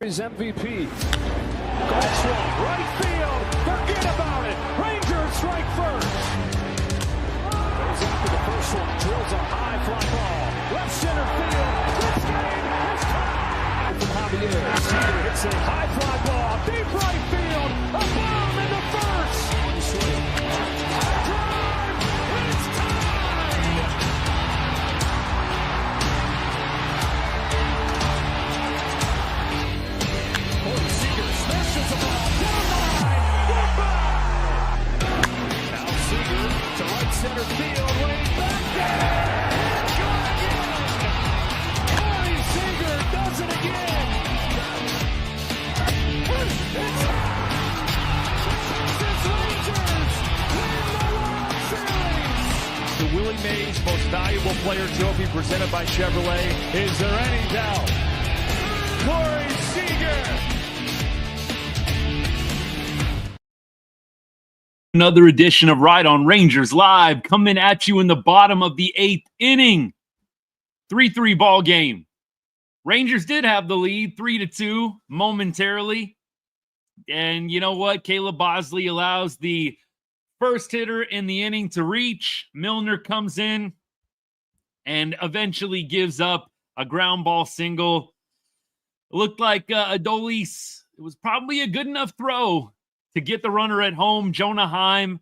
His MVP. That's one. Right field. Forget about it. Rangers strike first. Goes after the first one. Drills a high fly ball. Left center field. This game is tied. From Javier. Seager hits a high fly ball. Deep right field. A bomb in the first. One swing. Drive. It's tied. Seager smashes the ball down the line. Goodbye. Now Seager to right center field. Way back there. It's gone again. Corey Seager does it again. It's Texas Rangers win the World Series. The Willie Mays Most Valuable Player Trophy presented by Chevrolet. Is there any doubt? Corey Seager. Another edition of Ride on Rangers Live coming at you in the bottom of the 8th inning. 3-3 ball game. Rangers did have the lead 3-2 momentarily. And you know what? Caleb Bosley allows the first hitter in the inning to reach. Milner comes in and eventually gives up a ground ball single. It looked like Adolis. It was probably a good enough throw to get the runner at home. Jonah Heim,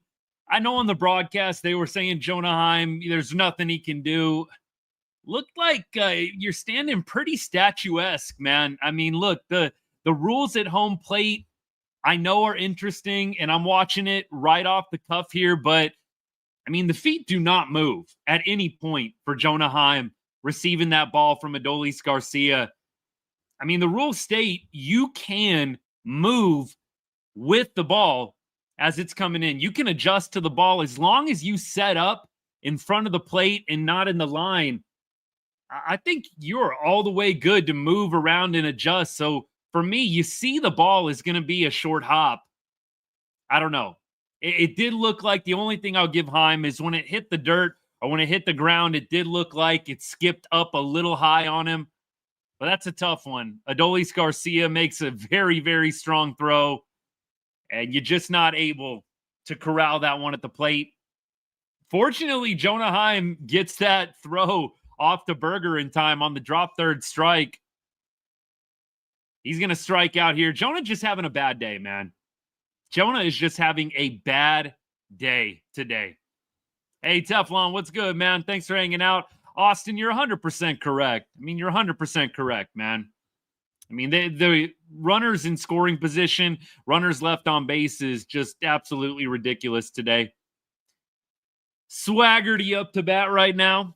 I know on the broadcast they were saying Jonah Heim, there's nothing he can do. Looked like you're standing pretty statuesque, man. I mean, look, the rules at home plate I know are interesting, and I'm watching it right off the cuff here, but I mean, the feet do not move at any point for Jonah Heim receiving that ball from Adolis Garcia. I mean, the rules state you can move with the ball as it's coming in. You can adjust to the ball as long as you set up in front of the plate and not in the line. I think you're all the way good to move around and adjust. So for me, you see the ball is going to be a short hop. I don't know. It did look like the only thing I'll give Heim is when it hit the dirt or when it hit the ground, it did look like it skipped up a little high on him. But that's a tough one. Adolis Garcia makes a very, very strong throw, and you're just not able to corral that one at the plate. Fortunately, Jonah Heim gets that throw off to Berger in time on the drop third strike. He's going to strike out here. Jonah just having a bad day, man. Jonah is just having a bad day today. Hey, Teflon, what's good, man? Thanks for hanging out. Austin, you're 100% correct. I mean, you're 100% correct, man. I mean, the runners in scoring position, runners left on base is just absolutely ridiculous today. Swaggerty up to bat right now.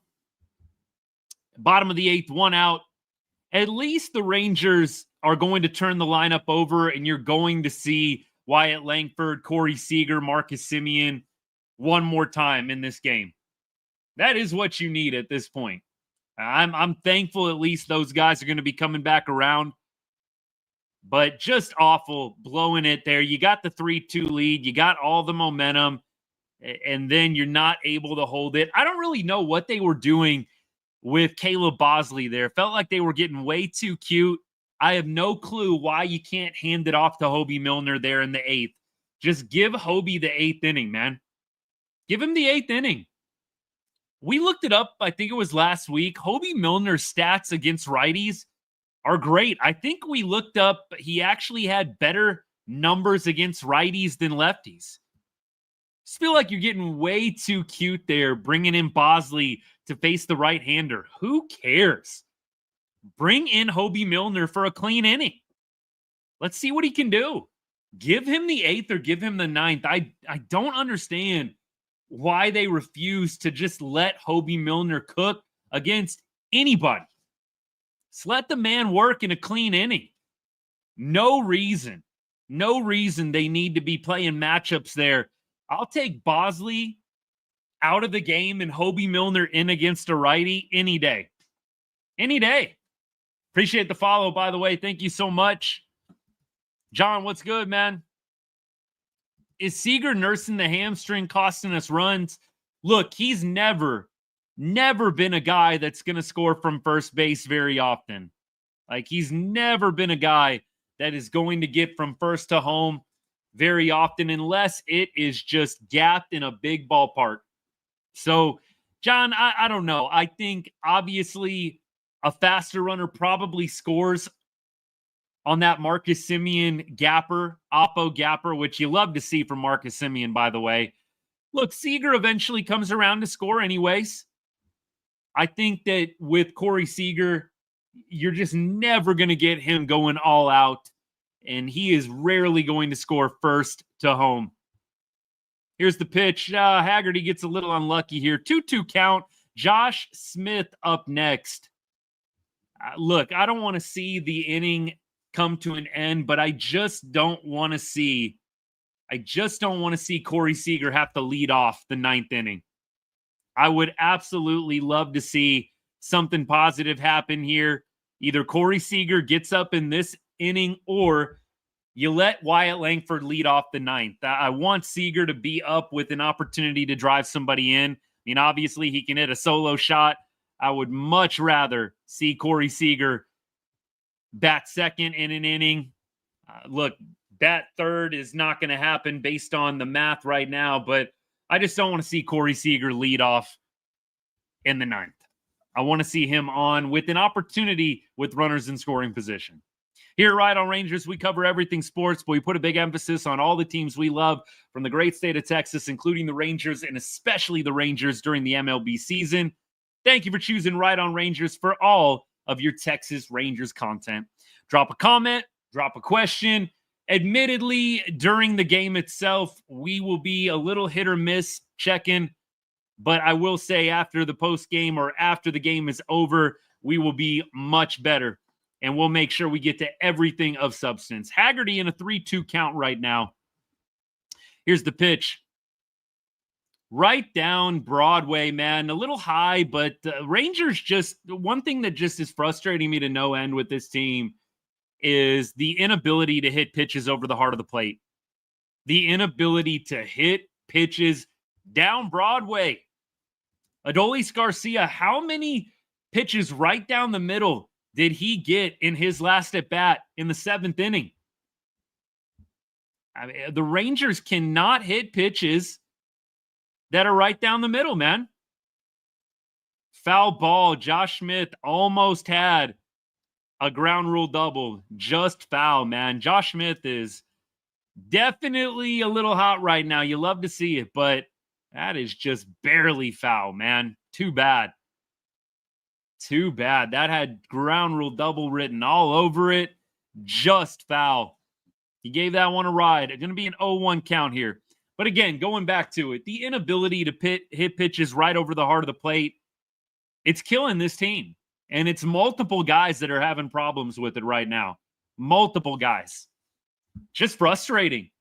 Bottom of the 8th, one out. At least the Rangers are going to turn the lineup over, and you're going to see Wyatt Langford, Corey Seager, Marcus Semien one more time in this game. That is what you need at this point. I'm thankful at least those guys are going to be coming back around. But just awful blowing it there. You got the 3-2 lead. You got all the momentum. And then you're not able to hold it. I don't really know what they were doing with Caleb Bosley there. Felt like they were getting way too cute. I have no clue why you can't hand it off to Hobie Milner there in the 8th. Just give Hobie the 8th inning, man. Give him the 8th inning. We looked it up, I think it was last week. Hobie Milner's stats against righties are great. I think we looked up, he actually had better numbers against righties than lefties. Just feel like you're getting way too cute there, bringing in Bosley to face the right-hander. Who cares? Bring in Hobie Milner for a clean inning. Let's see what he can do. Give him the 8th or give him the 9th. I don't understand why they refuse to just let Hobie Milner cook against anybody. Just let the man work in a clean inning. No reason they need to be playing matchups there. I'll take Bosley out of the game and Hobie Milner in against a righty any day. Any day. Appreciate the follow, by the way. Thank you so much. John, what's good, man? Is Seager nursing the hamstring costing us runs? Look, he's never been a guy that's going to score from first base very often. Like, he's never been a guy that is going to get from first to home very often unless it is just gapped in a big ballpark. So, John, I don't know. I think obviously a faster runner probably scores on that Marcus Semien gapper, Oppo gapper, which you love to see from Marcus Semien, by the way. Look, Seager eventually comes around to score anyways. I think that with Corey Seager, you're just never going to get him going all out, and he is rarely going to score first to home. Here's the pitch. Haggerty gets a little unlucky here. 2-2 count. Josh Smith up next. Look, I don't want to see the inning come to an end, but I just don't want to see Corey Seager have to lead off the ninth inning. I would absolutely love to see something positive happen here. Either Corey Seager gets up in this inning or you let Wyatt Langford lead off the ninth. I want Seager to be up with an opportunity to drive somebody in. I mean, obviously, he can hit a solo shot. I would much rather see Corey Seager bat second in an inning. Look, bat third is not going to happen based on the math right now, but I just don't want to see Corey Seager lead off in the ninth. I want to see him on with an opportunity with runners in scoring position. Here at Ride on Rangers, we cover everything sports, but we put a big emphasis on all the teams we love from the great state of Texas, including the Rangers and especially the Rangers during the MLB season. Thank you for choosing Ride on Rangers for all of your Texas Rangers content. Drop a comment, drop a question. Admittedly, during the game itself, we will be a little hit or miss checking, but I will say after the post game or after the game is over, we will be much better. And we'll make sure we get to everything of substance. Haggerty in a 3-2 count right now. Here's the pitch. Right down Broadway, man. A little high, but Rangers just, one thing that just is frustrating me to no end with this team is the inability to hit pitches over the heart of the plate. The inability to hit pitches down Broadway. Adolis Garcia, how many pitches right down the middle did he get in his last at bat in the seventh inning? I mean, the Rangers cannot hit pitches that are right down the middle, man. Foul ball. Josh Smith almost had a ground rule double. Just foul, man. Josh Smith is definitely a little hot right now. You love to see it, but that is just barely foul, man. Too bad. Too bad. That had ground rule double written all over it. Just foul. He gave that one a ride. It's going to be an 0-1 count here. But again, going back to it, the inability to hit pitches right over the heart of the plate, it's killing this team. And it's multiple guys that are having problems with it right now. Multiple guys. Just frustrating.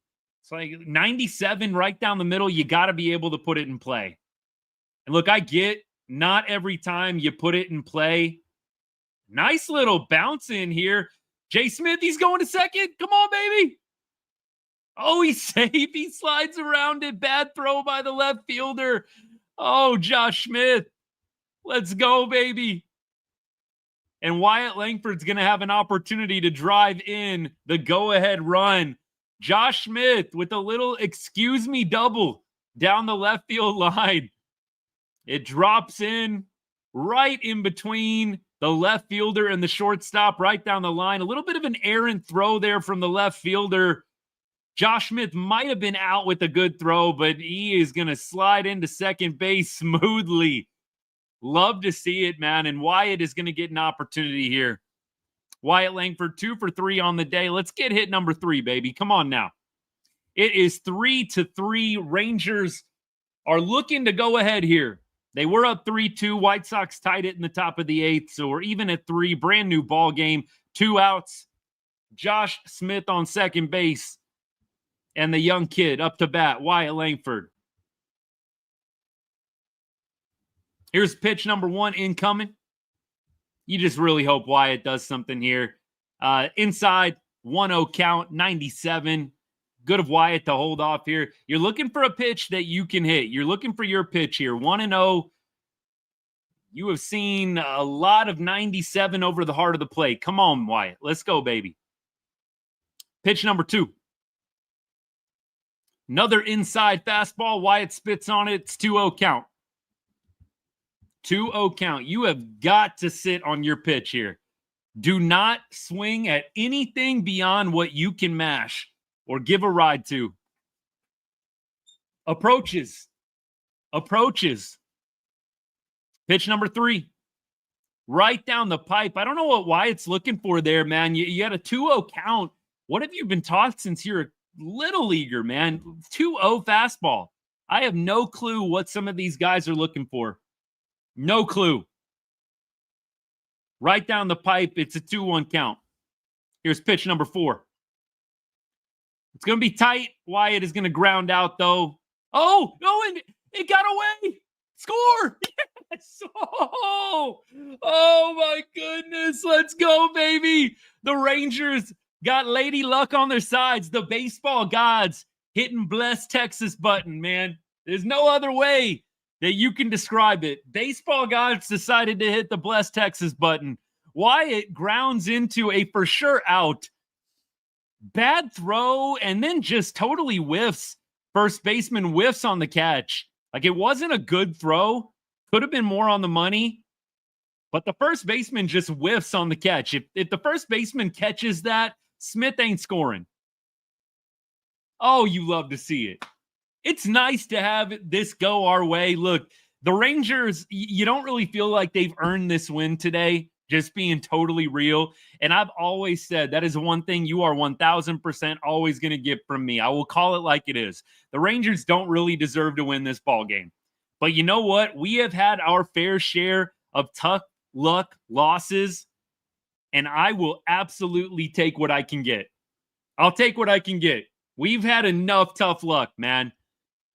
It's like 97 right down the middle. You got to be able to put it in play. And look, I get not every time you put it in play. Nice little bounce in here. Jay Smith, he's going to second. Come on, baby. Oh, he's safe. He slides around it. Bad throw by the left fielder. Oh, Josh Smith. Let's go, baby. And Wyatt Langford's going to have an opportunity to drive in the go-ahead run. Josh Smith with a little excuse me double down the left field line. It drops in right in between the left fielder and the shortstop, right down the line. A little bit of an errant throw there from the left fielder. Josh Smith might have been out with a good throw, but he is going to slide into second base smoothly. Love to see it, man. And Wyatt is going to get an opportunity here. Wyatt Langford, 2 for 3 on the day. Let's get hit number 3, baby. Come on now. It is 3-3. Rangers are looking to go ahead here. They were up 3-2. White Sox tied it in the top of the 8th, so we're even at 3. Brand new ball game. 2 outs. Josh Smith on second base. And the young kid up to bat, Wyatt Langford. Here's pitch number 1 incoming. You just really hope Wyatt does something here. Inside, 1-0 count, 97. Good of Wyatt to hold off here. You're looking for a pitch that you can hit. You're looking for your pitch here. 1-0. You have seen a lot of 97 over the heart of the plate. Come on, Wyatt. Let's go, baby. Pitch number 2. Another inside fastball. Wyatt spits on it. It's 2-0 count. 2-0 count. You have got to sit on your pitch here. Do not swing at anything beyond what you can mash or give a ride to. Approaches. Pitch number 3. Right down the pipe. I don't know what Wyatt's looking for there, man. You had a 2-0 count. What have you been taught since you're a little leaguer, man? 2-0 fastball. I have no clue what some of these guys are looking for. No clue. Right down the pipe. It's a 2-1 count. Here's pitch number 4. It's going to be tight. Wyatt is going to ground out, though. Oh, no, and it got away. Score. Yes. Oh, my goodness. Let's go, baby. The Rangers got Lady Luck on their sides. The baseball gods hitting Bless Texas button, man. There's no other way that you can describe it. Baseball gods decided to hit the Bless Texas button. Wyatt grounds into a for sure out. Bad throw, and then just totally whiffs. First baseman whiffs on the catch. Like, it wasn't a good throw. Could have been more on the money. But the first baseman just whiffs on the catch. If the first baseman catches that, Smith ain't scoring. Oh, you love to see it. It's nice to have this go our way. Look, the Rangers, you don't really feel like they've earned this win today, just being totally real. And I've always said that is one thing you are 1,000% always going to get from me. I will call it like it is. The Rangers don't really deserve to win this ball game. But you know what? We have had our fair share of tough luck losses, and I will absolutely take what I can get. I'll take what I can get. We've had enough tough luck, man.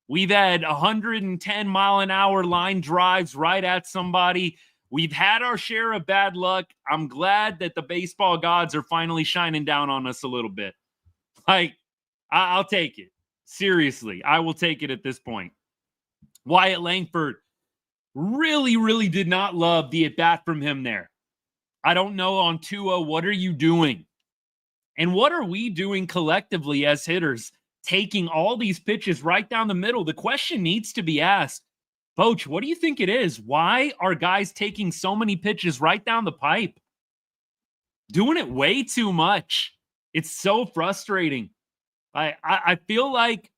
We've had 110-mile-an-hour line drives right at somebody. We've had our share of bad luck. I'm glad that the baseball gods are finally shining down on us a little bit. Like, I'll take it. Seriously, I will take it at this point. Wyatt Langford really did not love the at-bat from him there. I don't know on 2-0, what are you doing? And what are we doing collectively as hitters, taking all these pitches right down the middle? The question needs to be asked, Coach, what do you think it is? Why are guys taking so many pitches right down the pipe? Doing it way too much. It's so frustrating. I feel like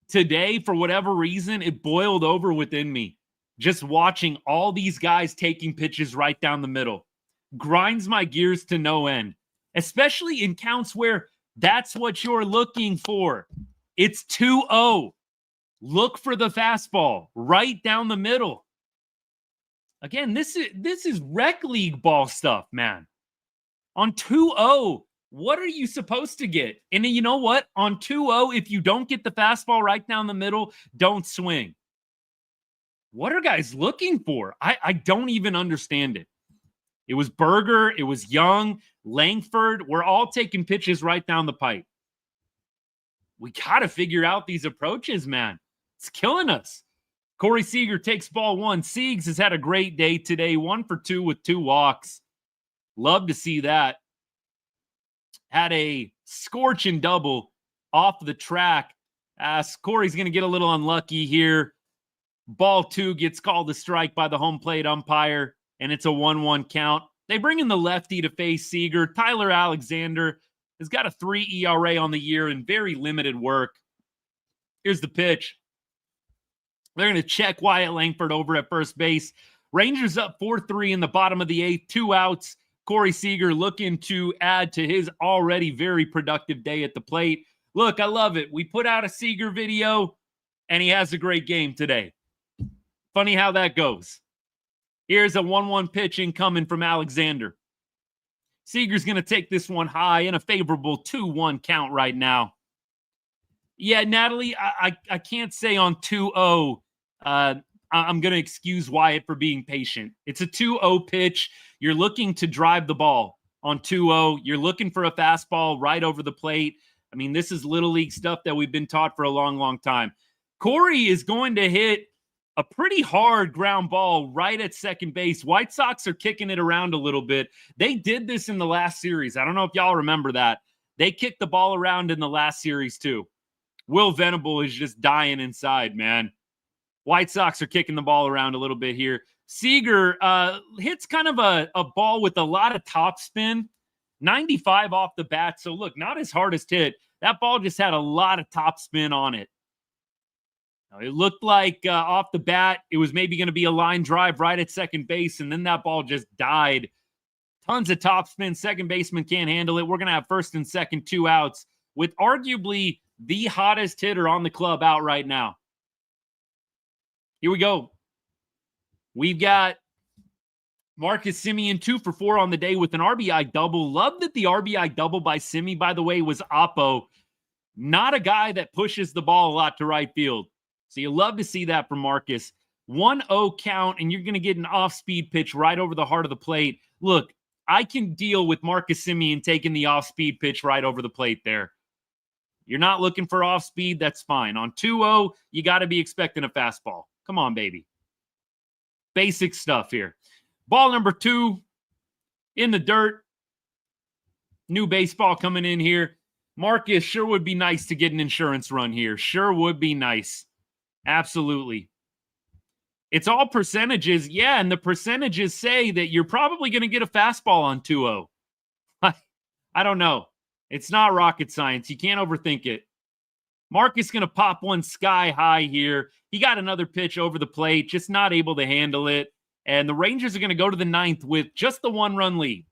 today, for whatever reason, it boiled over within me. Just watching all these guys taking pitches right down the middle. Grinds my gears to no end. Especially in counts where that's what you're looking for. It's 2-0. Look for the fastball right down the middle. Again, this is rec league ball stuff, man. On 2-0, what are you supposed to get? And you know what? On 2-0, if you don't get the fastball right down the middle, don't swing. What are guys looking for? I don't even understand it. It was Berger. It was Young. Langford. We're all taking pitches right down the pipe. We got to figure out these approaches, man. It's killing us. Corey Seager takes ball 1. Siegs has had a great day today. 1 for 2 with 2 walks. Love to see that. Had a scorching double off the track. Corey's going to get a little unlucky here. Ball 2 gets called a strike by the home plate umpire, and it's a 1-1 count. They bring in the lefty to face Seager. Tyler Alexander has got a 3 ERA on the year and very limited work. Here's the pitch. They're going to check Wyatt Langford over at first base. Rangers up 4-3 in the bottom of the 8th. 2 outs. Corey Seager looking to add to his already very productive day at the plate. Look, I love it. We put out a Seager video, and he has a great game today. Funny how that goes. Here's a 1-1 pitch incoming from Alexander. Seager's going to take this one high in a favorable 2-1 count right now. Yeah, Natalie, I can't say on 2-0. I'm going to excuse Wyatt for being patient. It's a 2-0 pitch. You're looking to drive the ball on 2-0. You're looking for a fastball right over the plate. I mean, this is little league stuff that we've been taught for a long time. Corey is going to hit a pretty hard ground ball right at second base. White Sox are kicking it around a little bit. They did this in the last series. I don't know if y'all remember that. They kicked the ball around in the last series too. Will Venable is just dying inside, man. White Sox are kicking the ball around a little bit here. Seager hits kind of a ball with a lot of topspin. 95 off the bat. So look, not his hardest hit. That ball just had a lot of topspin on it. Now, it looked like off the bat, it was maybe going to be a line drive right at second base, and then that ball just died. Tons of topspin. Second baseman can't handle it. We're going to have first and second, 2 outs, with arguably the hottest hitter on the club out right now. Here we go. We've got Marcus Semien 2 for 4 on the day with an RBI double. Love that the RBI double by Simi, by the way, was Oppo. Not a guy that pushes the ball a lot to right field. So you love to see that from Marcus. 1-0 count, and you're going to get an off-speed pitch right over the heart of the plate. Look, I can deal with Marcus Semien taking the off-speed pitch right over the plate there. You're not looking for off-speed, that's fine. On 2-0, you got to be expecting a fastball. Come on, baby. Basic stuff here. Ball number 2 in the dirt. New baseball coming in here. Marcus, sure would be nice to get an insurance run here. Sure would be nice. Absolutely. It's all percentages. Yeah, and the percentages say that you're probably going to get a fastball on 2-0. I don't know. It's not rocket science. You can't overthink it. Marcus going to pop one sky high here. He got another pitch over the plate, just not able to handle it. And the Rangers are going to go to the 9th with just the 1-run lead.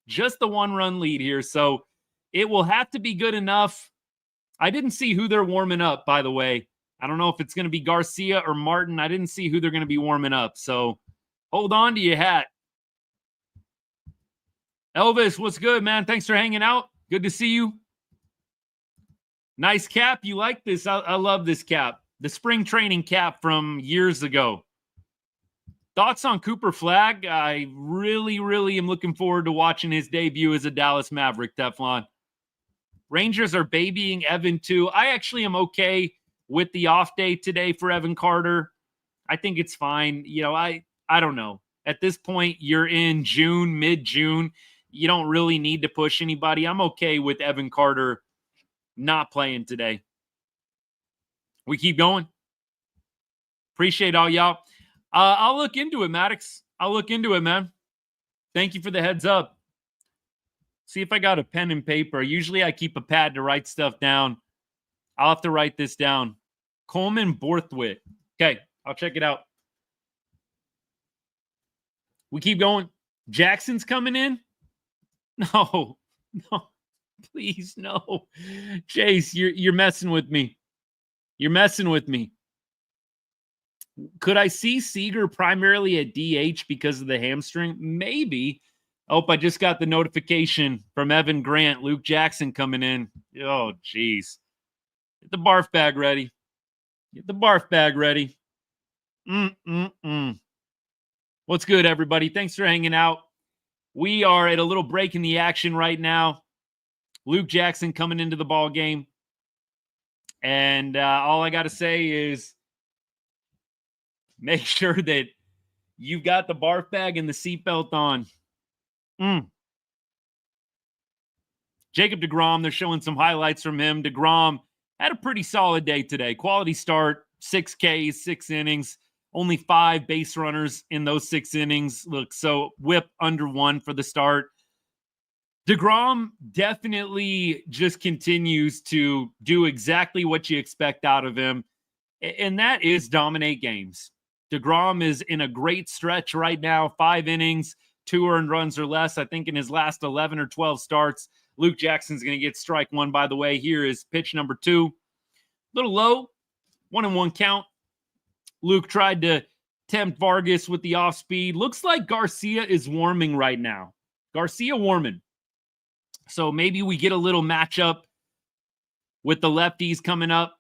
Just the 1-run lead here. So it will have to be good enough. I didn't see who they're warming up, by the way. I don't know if it's going to be Garcia or Martin. I didn't see who they're going to be warming up. So hold on to your hat. Elvis, what's good, man? Thanks for hanging out. Good to see you. Nice cap. You like this? I love this cap. The spring training cap from years ago. Thoughts on Cooper Flagg? I really, really am looking forward to watching his debut as a Dallas Maverick, Teflon. Rangers are babying Evan too. I actually am okay with the off day today for Evan Carter. I think it's fine. You know, I don't know. At this point, you're in June, mid-June. You don't really need to push anybody. I'm okay with Evan Carter not playing today. We keep going. Appreciate all y'all. I'll look into it, Maddox. I'll look into it, man. Thank you for the heads up. See if I got a pen and paper. Usually I keep a pad to write stuff down. I'll have to write this down. Coleman Borthwick. Okay, I'll check it out. We keep going. Jackson's coming in? No, please, no. Chase, you're messing with me. You're messing with me. Could I see Seager primarily at DH because of the hamstring? Maybe. Oh, I just got the notification from Evan Grant. Luke Jackson coming in. Oh, jeez. Get the barf bag ready. Get the barf bag ready. What's good, everybody? Thanks for hanging out. We are at a little break in the action right now. Luke Jackson coming into the ball game. And all I got to say is make sure that you've got the barf bag and the seatbelt on. Jacob deGrom, they're showing some highlights from him. deGrom had a pretty solid day today. Quality start, 6 Ks, 6 innings, only 5 base runners in those 6 innings. Look, so whip under 1 for the start. deGrom definitely just continues to do exactly what you expect out of him, and that is dominate games. deGrom is in a great stretch right now, 5 innings, 2 earned runs or less. I think in his last 11 or 12 starts, Luke Jackson's going to get strike 1, by the way. Here is pitch number 2. A little low, 1-1 count. Luke tried to tempt Vargas with the off speed. Looks like Garcia is warming right now. Garcia warming. So maybe we get a little matchup with the lefties coming up.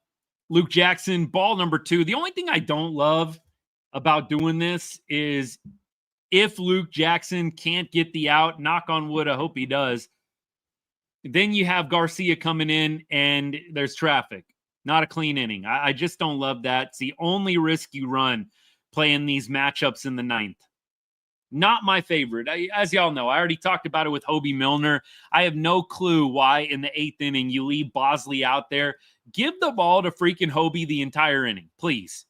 Luke Jackson, ball number 2. The only thing I don't love about doing this is if Luke Jackson can't get the out, knock on wood, I hope he does, then you have Garcia coming in and there's traffic. Not a clean inning. I just don't love that. It's the only risk you run playing these matchups in the 9th. Not my favorite. As y'all know, I already talked about it with Hobie Milner. I have no clue why in the 8th inning you leave Bosley out there. Give the ball to freaking Hobie the entire inning, please.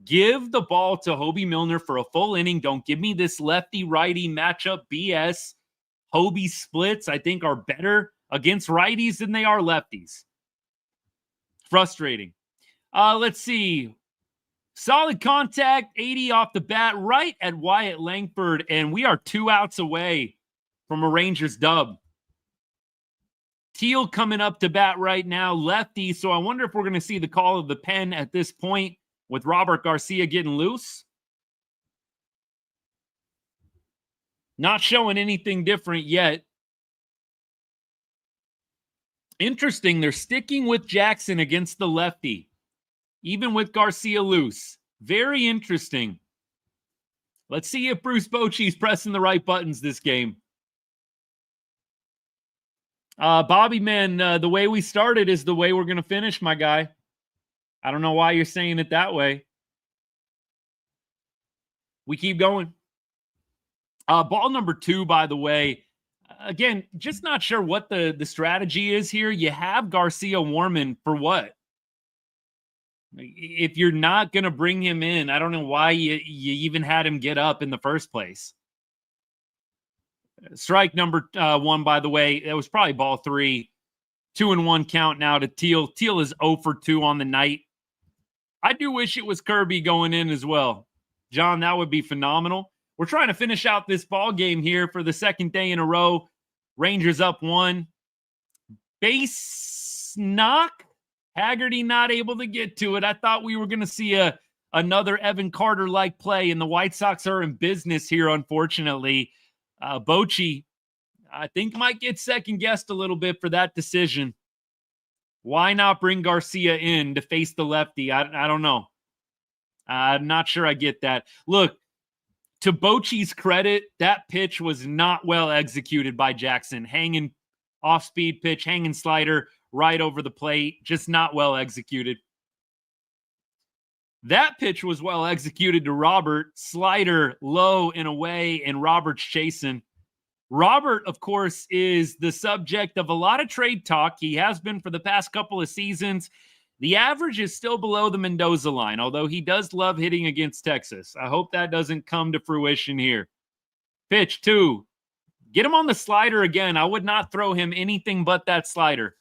Give the ball to Hobie Milner for a full inning. Don't give me this lefty-righty matchup BS. Hobie splits, I think, are better against righties than they are lefties. Frustrating. Let's see. Solid contact, 80 off the bat, right at Wyatt Langford, and we are 2 outs away from a Rangers dub. Teal coming up to bat right now, lefty, so I wonder if we're going to see the call of the pen at this point with Robert Garcia getting loose. Not showing anything different yet. Interesting, they're sticking with Jackson against the lefty, even with Garcia loose. Very interesting. Let's see if Bruce Bochy's pressing the right buttons this game. Bobby, man, the way we started is the way we're going to finish, my guy. I don't know why you're saying it that way. We keep going. Ball number 2, by the way. Again, just not sure what the strategy is here. You have Garcia warming for what? If you're not going to bring him in, I don't know why you even had him get up in the first place. Strike number 1, by the way, it was probably ball 3. 2-1 count now to Teal. Teal is 0 for 2 on the night. I do wish it was Kirby going in as well. John, that would be phenomenal. We're trying to finish out this ball game here for the second day in a row. Rangers up 1. Base knock. Haggerty not able to get to it. I thought we were going to see another Evan Carter-like play, and the White Sox are in business here, unfortunately. Bochy, I think, might get second-guessed a little bit for that decision. Why not bring Garcia in to face the lefty? I don't know. I'm not sure I get that. Look, to Bochy's credit, that pitch was not well executed by Jackson. Hanging off-speed pitch, hanging slider right over the plate. Just not well executed. That pitch was well executed to Robert. Slider low and away, and Robert's chasing. Robert, of course, is the subject of a lot of trade talk. He has been for the past couple of seasons. The average is still below the Mendoza line, although he does love hitting against Texas. I hope that doesn't come to fruition here. Pitch 2. Get him on the slider again. I would not throw him anything but that slider.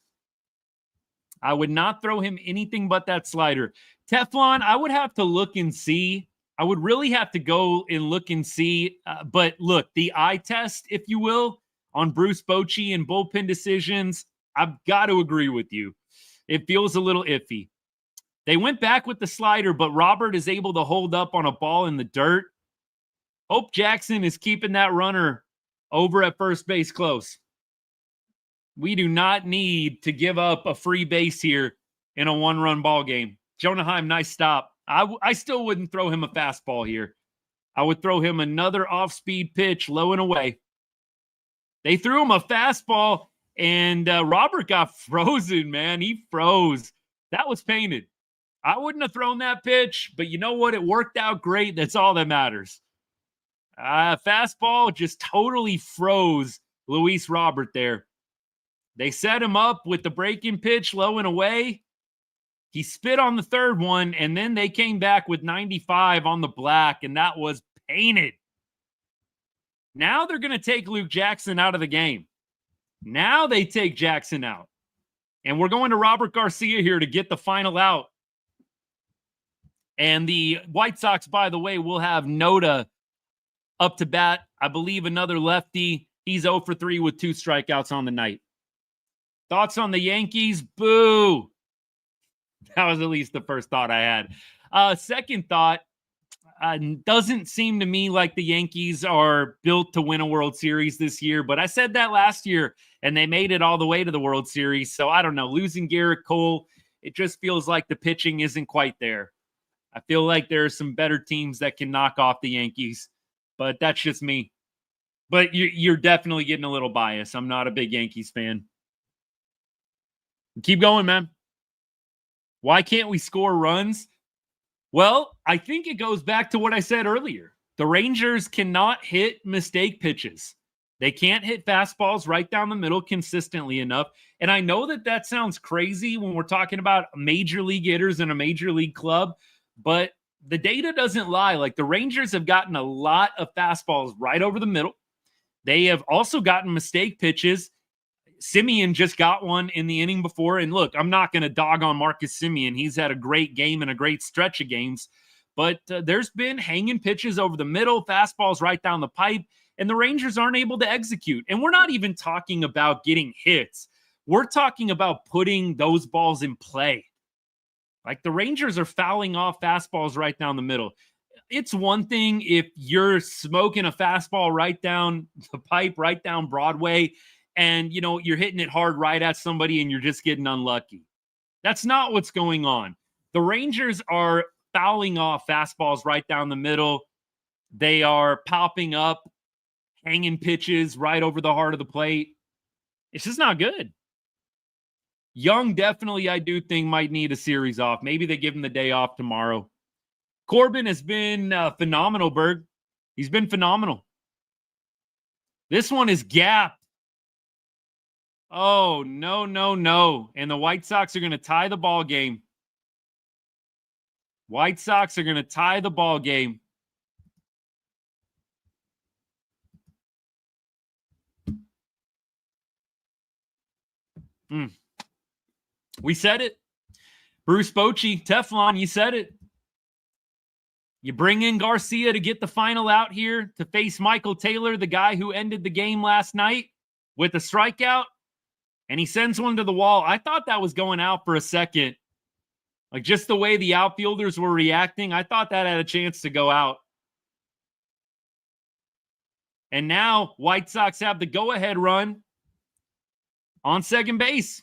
I would not throw him anything but that slider. Teflon, I would have to look and see. I would really have to go and look and see. But look, the eye test, if you will, on Bruce Bochy and bullpen decisions, I've got to agree with you. It feels a little iffy. They went back with the slider, but Robert is able to hold up on a ball in the dirt. Hope Jackson is keeping that runner over at first base close. We do not need to give up a free base here in a 1-run ball game. Jonah Heim, nice stop. I still wouldn't throw him a fastball here. I would throw him another off-speed pitch, low and away. They threw him a fastball, and Robert got frozen, man. He froze. That was painted. I wouldn't have thrown that pitch, but you know what? It worked out great. That's all that matters. Fastball just totally froze Luis Robert there. They set him up with the breaking pitch, low and away. He spit on the third one, and then they came back with 95 on the black, and that was painted. Now they're going to take Luke Jackson out of the game. Now they take Jackson out. And we're going to Robert Garcia here to get the final out. And the White Sox, by the way, will have Noda up to bat. I believe another lefty. He's 0 for 3 with 2 strikeouts on the night. Thoughts on the Yankees? Boo. That was at least the first thought I had. Second thought, doesn't seem to me like the Yankees are built to win a World Series this year, but I said that last year, and they made it all the way to the World Series. So I don't know. Losing Garrett Cole, it just feels like the pitching isn't quite there. I feel like there are some better teams that can knock off the Yankees, but that's just me. But you're definitely getting a little biased. I'm not a big Yankees fan. Keep going, man. Why can't we score runs? Well, I think it goes back to what I said earlier. The Rangers cannot hit mistake pitches. They can't hit fastballs right down the middle consistently enough. And I know that that sounds crazy when we're talking about major league hitters in a major league club, but the data doesn't lie. Like, the Rangers have gotten a lot of fastballs right over the middle. They have also gotten mistake pitches. Semien just got one in the inning before. And look, I'm not going to dog on Marcus Semien. He's had a great game and a great stretch of games. But there's been hanging pitches over the middle, fastballs right down the pipe, and the Rangers aren't able to execute. And we're not even talking about getting hits. We're talking about putting those balls in play. Like, the Rangers are fouling off fastballs right down the middle. It's one thing if you're smoking a fastball right down the pipe, right down Broadway, and, you're hitting it hard right at somebody and you're just getting unlucky. That's not what's going on. The Rangers are fouling off fastballs right down the middle. They are popping up hanging pitches right over the heart of the plate. It's just not good. Young definitely, I do think, might need a series off. Maybe they give him the day off tomorrow. Corbin has been phenomenal, Berg. He's been phenomenal. This one is gapped. Oh, no, no, no. And the White Sox are going to tie the ball game. White Sox are going to tie the ball game. We said it. Bruce Bochy, Teflon, you said it. You bring in Garcia to get the final out here to face Michael Taylor, the guy who ended the game last night with a strikeout, and he sends one to the wall. I thought that was going out for a second. Like, just the way the outfielders were reacting, I thought that had a chance to go out. And now White Sox have the go-ahead run on second base.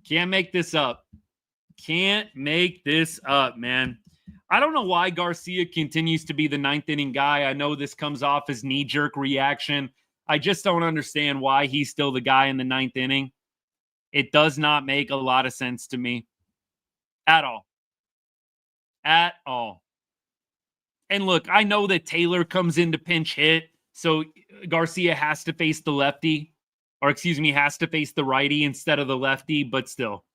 Can't make this up. Can't make this up, man. I don't know why Garcia continues to be the ninth inning guy. I know this comes off as knee-jerk reaction. I just don't understand why he's still the guy in the ninth inning. It does not make a lot of sense to me. At all. At all. And look, I know that Taylor comes in to pinch hit, so Garcia has to face the lefty, or has to face the righty instead of the lefty, but still.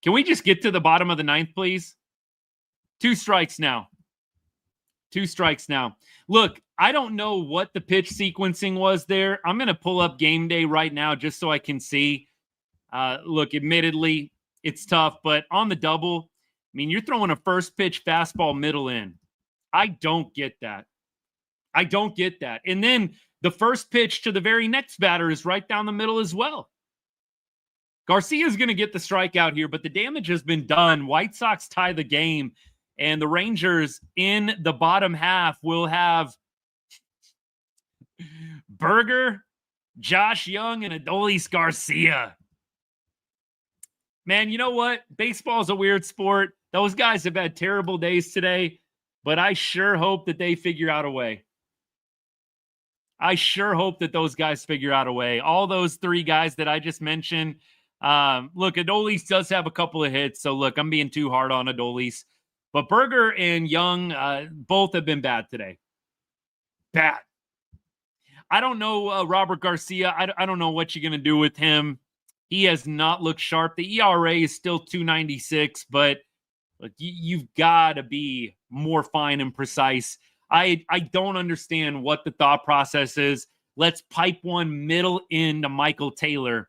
Can we just get to the bottom of the ninth, please? 2 strikes now. 2 strikes now. Look, I don't know what the pitch sequencing was there. I'm going to pull up game day right now just so I can see. Look, admittedly, it's tough, but on the double, I mean, you're throwing a first pitch fastball middle in. I don't get that. I don't get that. And then the first pitch to the very next batter is right down the middle as well. Garcia is going to get the strikeout here, but the damage has been done. White Sox tie the game, and the Rangers in the bottom half will have Berger, Josh Young, and Adolis Garcia. Man, you know what? Baseball is a weird sport. Those guys have had terrible days today, but I sure hope that they figure out a way. I sure hope that those guys figure out a way. All those 3 guys that I just mentioned. Look, Adolis does have a couple of hits, so look, I'm being too hard on Adolis. But Berger and Young both have been bad today. Bad. I don't know Robert Garcia. I don't know what you're going to do with him. He has not looked sharp. The ERA is still 2.96, but look, you've got to be more fine and precise. I don't understand what the thought process is. Let's pipe one middle into Michael Taylor.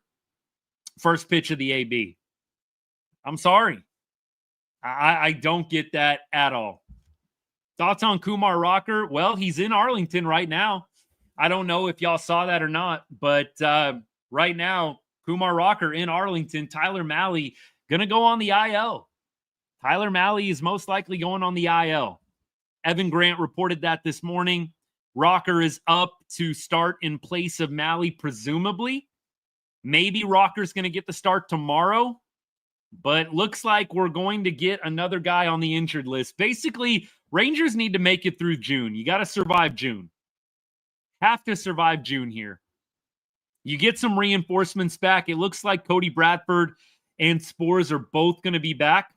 First pitch of the AB. I'm sorry. I don't get that at all. Thoughts on Kumar Rocker? Well, he's in Arlington right now. I don't know if y'all saw that or not, but right now, Kumar Rocker in Arlington. Tyler Mahle going to go on the IL. Tyler Mahle is most likely going on the IL. Evan Grant reported that this morning. Rocker is up to start in place of Mahle, presumably. Maybe Rocker's going to get the start tomorrow, but looks like we're going to get another guy on the injured list. Basically, Rangers need to make it through June. You got to survive June. Have to survive June here. You get some reinforcements back. It looks like Cody Bradford and Spores are both going to be back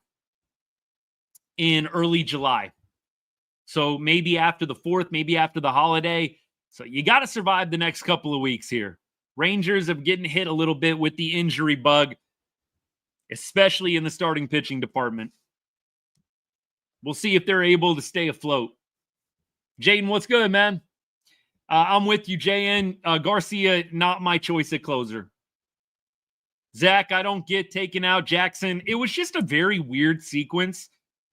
in early July. So maybe after the 4th, maybe after the holiday. So you got to survive the next couple of weeks here. Rangers have getting hit a little bit with the injury bug, especially in the starting pitching department. We'll see if they're able to stay afloat. Jaden, what's good, man? I'm with you, JN. Garcia, not my choice at closer. Zach, I don't get taken out. Jackson, it was just a very weird sequence.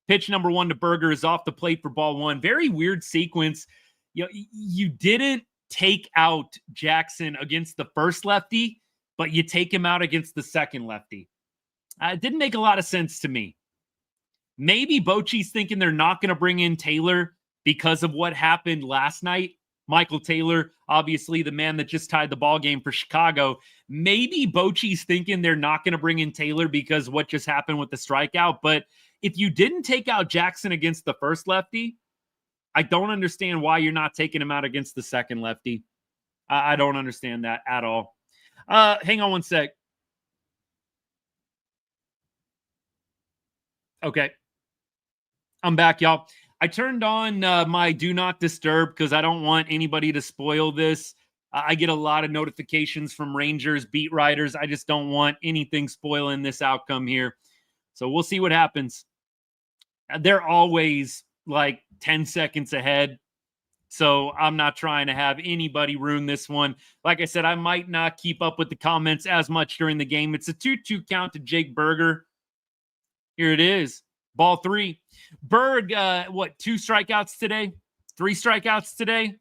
Pitch number 1 to Berger is off the plate for ball 1. Very weird sequence. You didn't take out Jackson against the first lefty, but you take him out against the second lefty. It didn't make a lot of sense to me. Maybe Bochy's thinking they're not going to bring in Taylor because of what happened last night. Michael Taylor, obviously the man that just tied the ball game for Chicago. Maybe Bochy's thinking they're not going to bring in Taylor because what just happened with the strikeout. But if you didn't take out Jackson against the first lefty, I don't understand why you're not taking him out against the second lefty. I don't understand that at all. Hang on one sec. Okay. I'm back, y'all. I turned on my do not disturb because I don't want anybody to spoil this. I get a lot of notifications from Rangers beat writers. I just don't want anything spoiling this outcome here. So we'll see what happens. They're always like 10 seconds ahead. So I'm not trying to have anybody ruin this one. Like I said, I might not keep up with the comments as much during the game. It's a 2-2 count to Jake Berger. Here it is. Ball 3. Berg, 2 strikeouts today? 3 strikeouts today?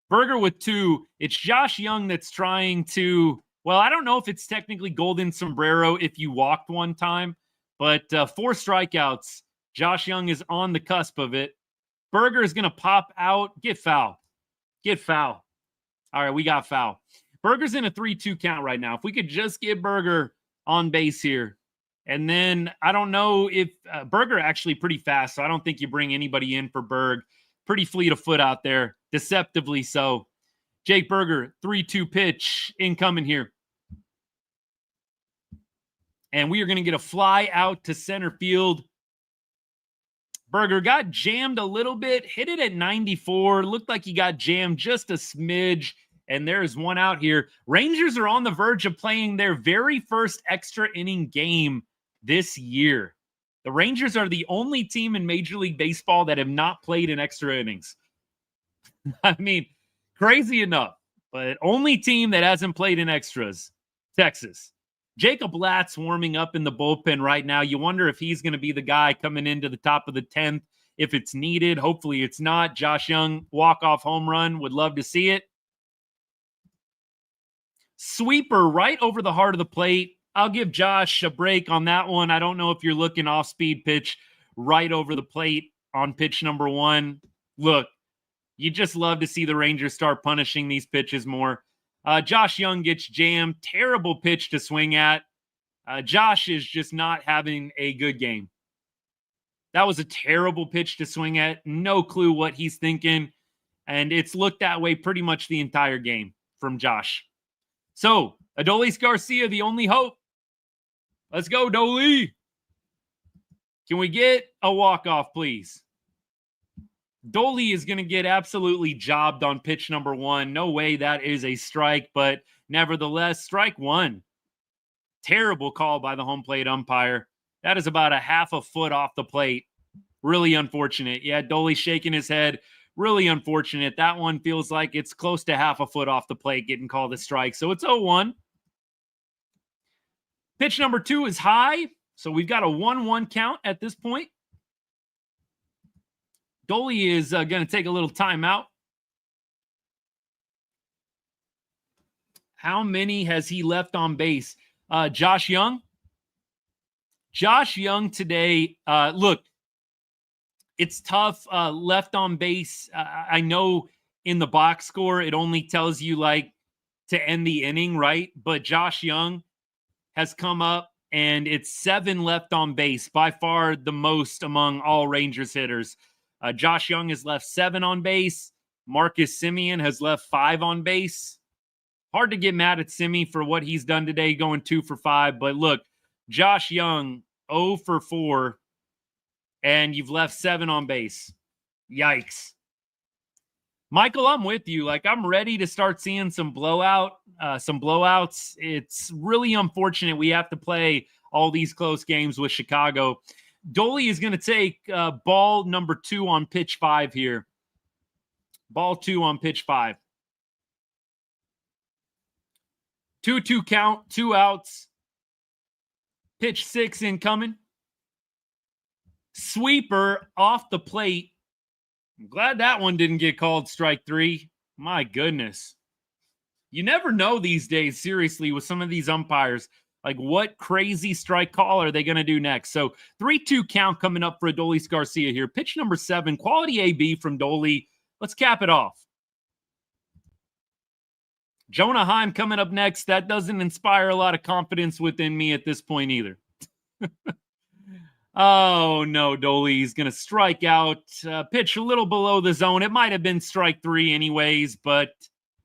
Berger with 2. It's Josh Young that's trying to, well, I don't know if it's technically golden sombrero if you walked one time, but 4 strikeouts. Josh Young is on the cusp of it. Berger is going to pop out. Get foul. Get foul. All right, we got foul. Berger's in a 3-2 count right now. If we could just get Berger on base here. And then I don't know if Berger actually pretty fast, so I don't think you bring anybody in for Berg. Pretty fleet of foot out there, deceptively so. Jake Berger, 3-2 pitch incoming here. And we are going to get a fly out to center field. Berger got jammed a little bit, hit it at 94. Looked like he got jammed just a smidge. And there's one out here. Rangers are on the verge of playing their very first extra inning game this year. The Rangers are the only team in Major League Baseball that have not played in extra innings. I mean, crazy enough, but only team that hasn't played in extras, Texas. Jacob Latz warming up in the bullpen right now. You wonder if he's going to be the guy coming into the top of the 10th if it's needed. Hopefully it's not. Josh Young, walk-off home run. Would love to see it. Sweeper right over the heart of the plate. I'll give Josh a break on that one. I don't know if you're looking off-speed pitch right over the plate on pitch number 1. Look, you just love to see the Rangers start punishing these pitches more. Josh Young gets jammed. Terrible pitch to swing at. Josh is just not having a good game. That was a terrible pitch to swing at. No clue what he's thinking. And it's looked that way pretty much the entire game from Josh. So, Adolis Garcia, the only hope. Let's go, Dolly. Can we get a walk-off, please? Dolly is going to get absolutely jobbed on pitch number 1. No way that is a strike, but nevertheless, strike 1. Terrible call by the home plate umpire. That is about a half a foot off the plate. Really unfortunate. Yeah, Dolly shaking his head. Really unfortunate. That one feels like it's close to half a foot off the plate getting called a strike. So it's 0-1. Pitch number 2 is high. So we've got a 1-1 count at this point. Dolly is going to take a little timeout. How many has he left on base? Josh Young. Josh Young today, look, it's tough. Left on base. I know in the box score, it only tells you like to end the inning, right? But Josh Young has come up and it's 7 left on base, by far the most among all Rangers hitters. Josh Young has left 7 on base. Marcus Semien has left 5 on base. Hard to get mad at Simi for what he's done today, going 2 for 5. But look, Josh Young, 0 for 4, and you've left 7 on base. Yikes. Michael, I'm with you. Like, I'm ready to start seeing some blowouts. It's really unfortunate we have to play all these close games with Chicago. Dolly is going to take ball number 2 on pitch 5 here. Ball 2 on pitch 5. 2-2 count, 2 outs. Pitch 6 incoming. Sweeper off the plate. I'm glad that one didn't get called strike 3. My goodness. You never know these days, seriously, with some of these umpires. Like, what crazy strike call are they going to do next? So 3-2 count coming up for Adolis Garcia here. Pitch number 7, quality AB from Dolly. Let's cap it off. Jonah Heim coming up next. That doesn't inspire a lot of confidence within me at this point either. Oh, no, Dolly's going to strike out. Pitch a little below the zone. It might have been strike 3 anyways, but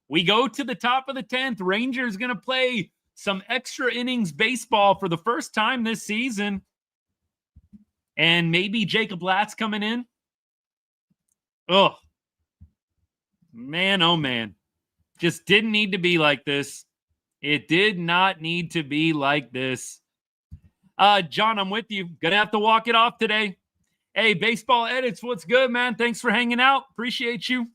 we go to the top of the 10th. Rangers going to play some extra innings baseball for the first time this season. And maybe Jacob Latz coming in. Oh, man. Just didn't need to be like this. It did not need to be like this. John, I'm with you. Gonna have to walk it off today. Hey, Baseball Edits, what's good, man? Thanks for hanging out. Appreciate you.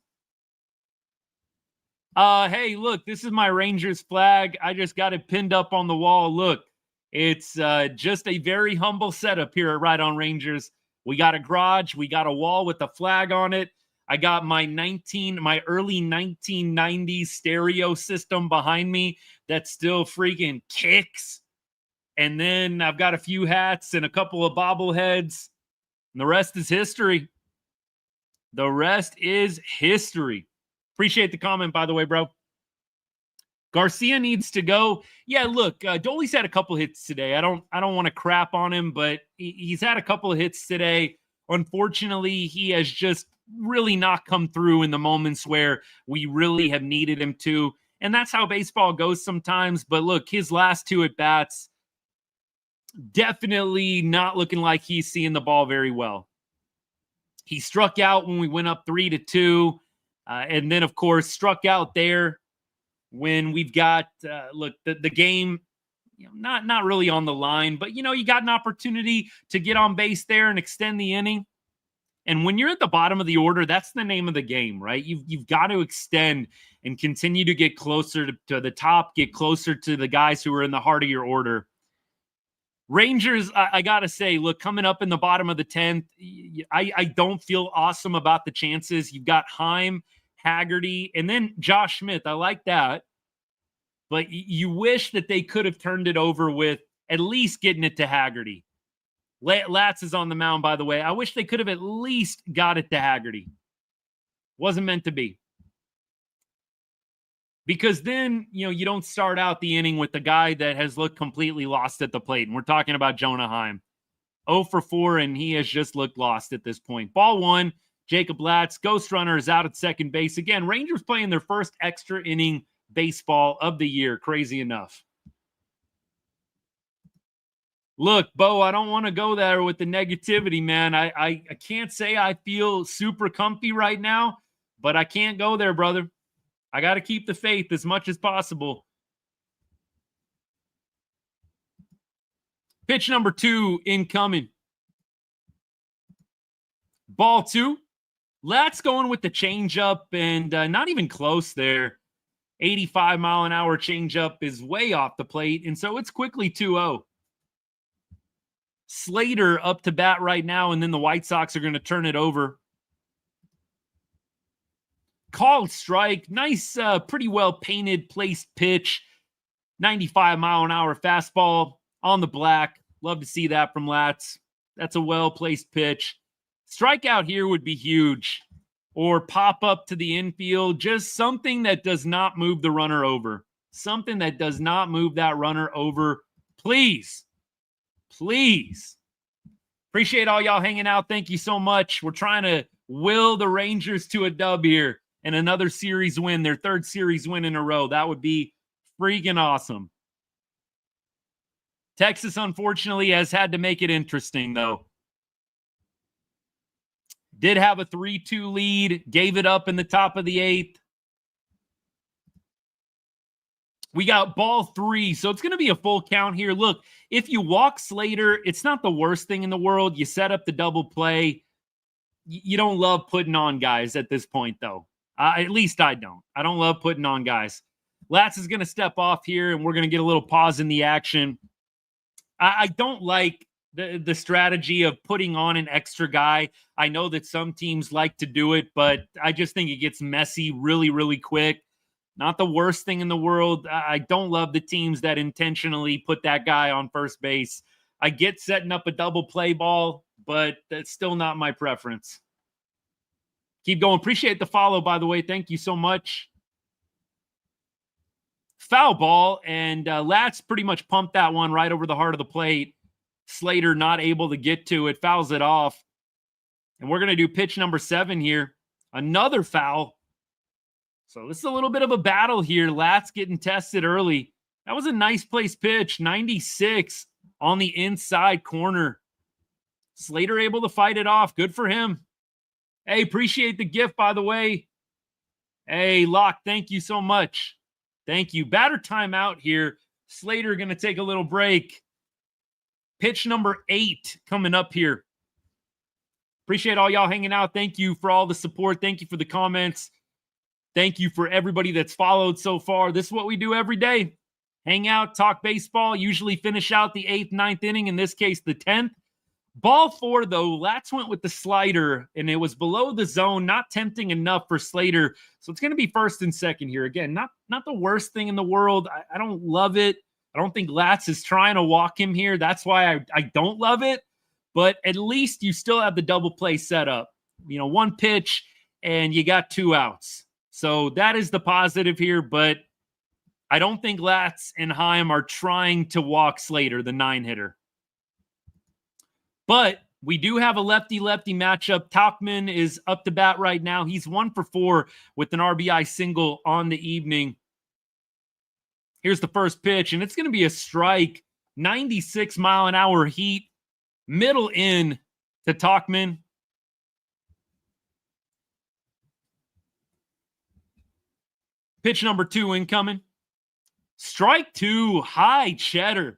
Hey, look, this is my Rangers flag. I just got it pinned up on the wall. Look, it's just a very humble setup here at Right On Rangers. We got a garage. We got a wall with a flag on it. I got my early 1990s stereo system behind me that still freaking kicks. And then I've got a few hats and a couple of bobbleheads. And the rest is history. The rest is history. Appreciate the comment, by the way, bro. Garcia needs to go. Yeah, look, Dolly's had a couple hits today. I don't want to crap on him, but he's had a couple of hits today. Unfortunately, he has just really not come through in the moments where we really have needed him to. And that's how baseball goes sometimes. But look, his last 2 at-bats, definitely not looking like he's seeing the ball very well. He struck out when we went up 3-2. And then, of course, struck out there when we've got, the game, not really on the line, but, you got an opportunity to get on base there and extend the inning. And when you're at the bottom of the order, that's the name of the game, right? You've got to extend and continue to get closer to the top, get closer to the guys who are in the heart of your order. Rangers, I got to say, look, coming up in the bottom of the 10th, I don't feel awesome about the chances. You've got Heim, Haggerty, and then Josh Smith. I like that. But you wish that they could have turned it over with at least getting it to Haggerty. Latz is on the mound, by the way. I wish they could have at least got it to Haggerty. Wasn't meant to be. Because then, you don't start out the inning with the guy that has looked completely lost at the plate. And we're talking about Jonah Heim. 0 for 4, and he has just looked lost at this point. Ball 1, Jacob Latz. Ghost runner is out at second base. Again, Rangers playing their first extra inning baseball of the year. Crazy enough. Look, Bo, I don't want to go there with the negativity, man. I can't say I feel super comfy right now, but I can't go there, brother. I got to keep the faith as much as possible. Pitch number 2 incoming. Ball 2. Latz going with the changeup, and not even close there. 85-mile-an-hour changeup is way off the plate, and so it's quickly 2-0. Slater up to bat right now, and then the White Sox are going to turn it over. Called strike. Nice, pretty well painted, placed pitch. 95-mile-an-hour fastball on the black. Love to see that from Latz. That's a well-placed pitch. Strikeout here would be huge. Or pop up to the infield. Just something that does not move the runner over. Something that does not move that runner over. Please. Please. Appreciate all y'all hanging out. Thank you so much. We're trying to will the Rangers to a dub here and another series win, their 3rd series win in a row. That would be freaking awesome. Texas, unfortunately, has had to make it interesting, though. Did have a 3-2 lead, gave it up in the top of the 8th. We got ball 3, so it's going to be a full count here. Look, if you walk Slater, it's not the worst thing in the world. You set up the double play. You don't love putting on guys at this point, though. At least I don't. I don't love putting on guys. Latz is going to step off here, and we're going to get a little pause in the action. I don't like the strategy of putting on an extra guy. I know that some teams like to do it, but I just think it gets messy really, really quick. Not the worst thing in the world. I don't love the teams that intentionally put that guy on first base. I get setting up a double play ball, but that's still not my preference. Keep going. Appreciate the follow, by the way. Thank you so much. Foul ball, and Latz pretty much pumped that one right over the heart of the plate. Slater not able to get to it, fouls it off. And we're going to do pitch number 7 here. Another foul. So this is a little bit of a battle here. Latz getting tested early. That was a nice place pitch. 96 on the inside corner. Slater able to fight it off. Good for him. Hey, appreciate the gift, by the way. Hey, Locke, thank you so much. Thank you. Batter timeout here. Slater going to take a little break. Pitch number 8 coming up here. Appreciate all y'all hanging out. Thank you for all the support. Thank you for the comments. Thank you for everybody that's followed so far. This is what we do every day. Hang out, talk baseball, usually finish out the 8th, 9th inning, in this case, the 10th. Ball 4, though, Latz went with the slider, and it was below the zone, not tempting enough for Slater. So it's going to be first and second here. Again, not the worst thing in the world. I don't love it. I don't think Latz is trying to walk him here. That's why I don't love it. But at least you still have the double play set up. You know, 1 pitch, and you got 2 outs. So that is the positive here, but I don't think Latz and Heim are trying to walk Slater, the 9-hitter. But we do have a lefty-lefty matchup. Tauchman is up to bat right now. He's 1 for 4 with an RBI single on the evening. Here's the first pitch, and it's going to be a strike. 96-mile-an-hour heat. Middle in to Tauchman. Pitch number 2 incoming. Strike 2, high cheddar.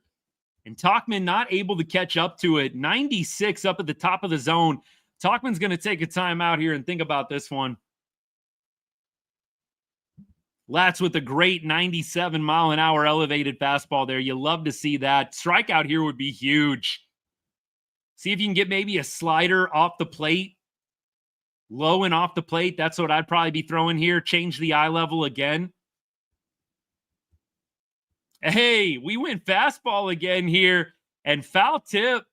And Tauchman not able to catch up to it. 96 up at the top of the zone. Tauchman's going to take a timeout here and think about this one. Latz with a great 97-mile-an-hour elevated fastball there. You love to see that. Strikeout here would be huge. See if you can get maybe a slider off the plate. Low and off the plate. That's what I'd probably be throwing here. Change the eye level again. Hey, we went fastball again here. And foul tip.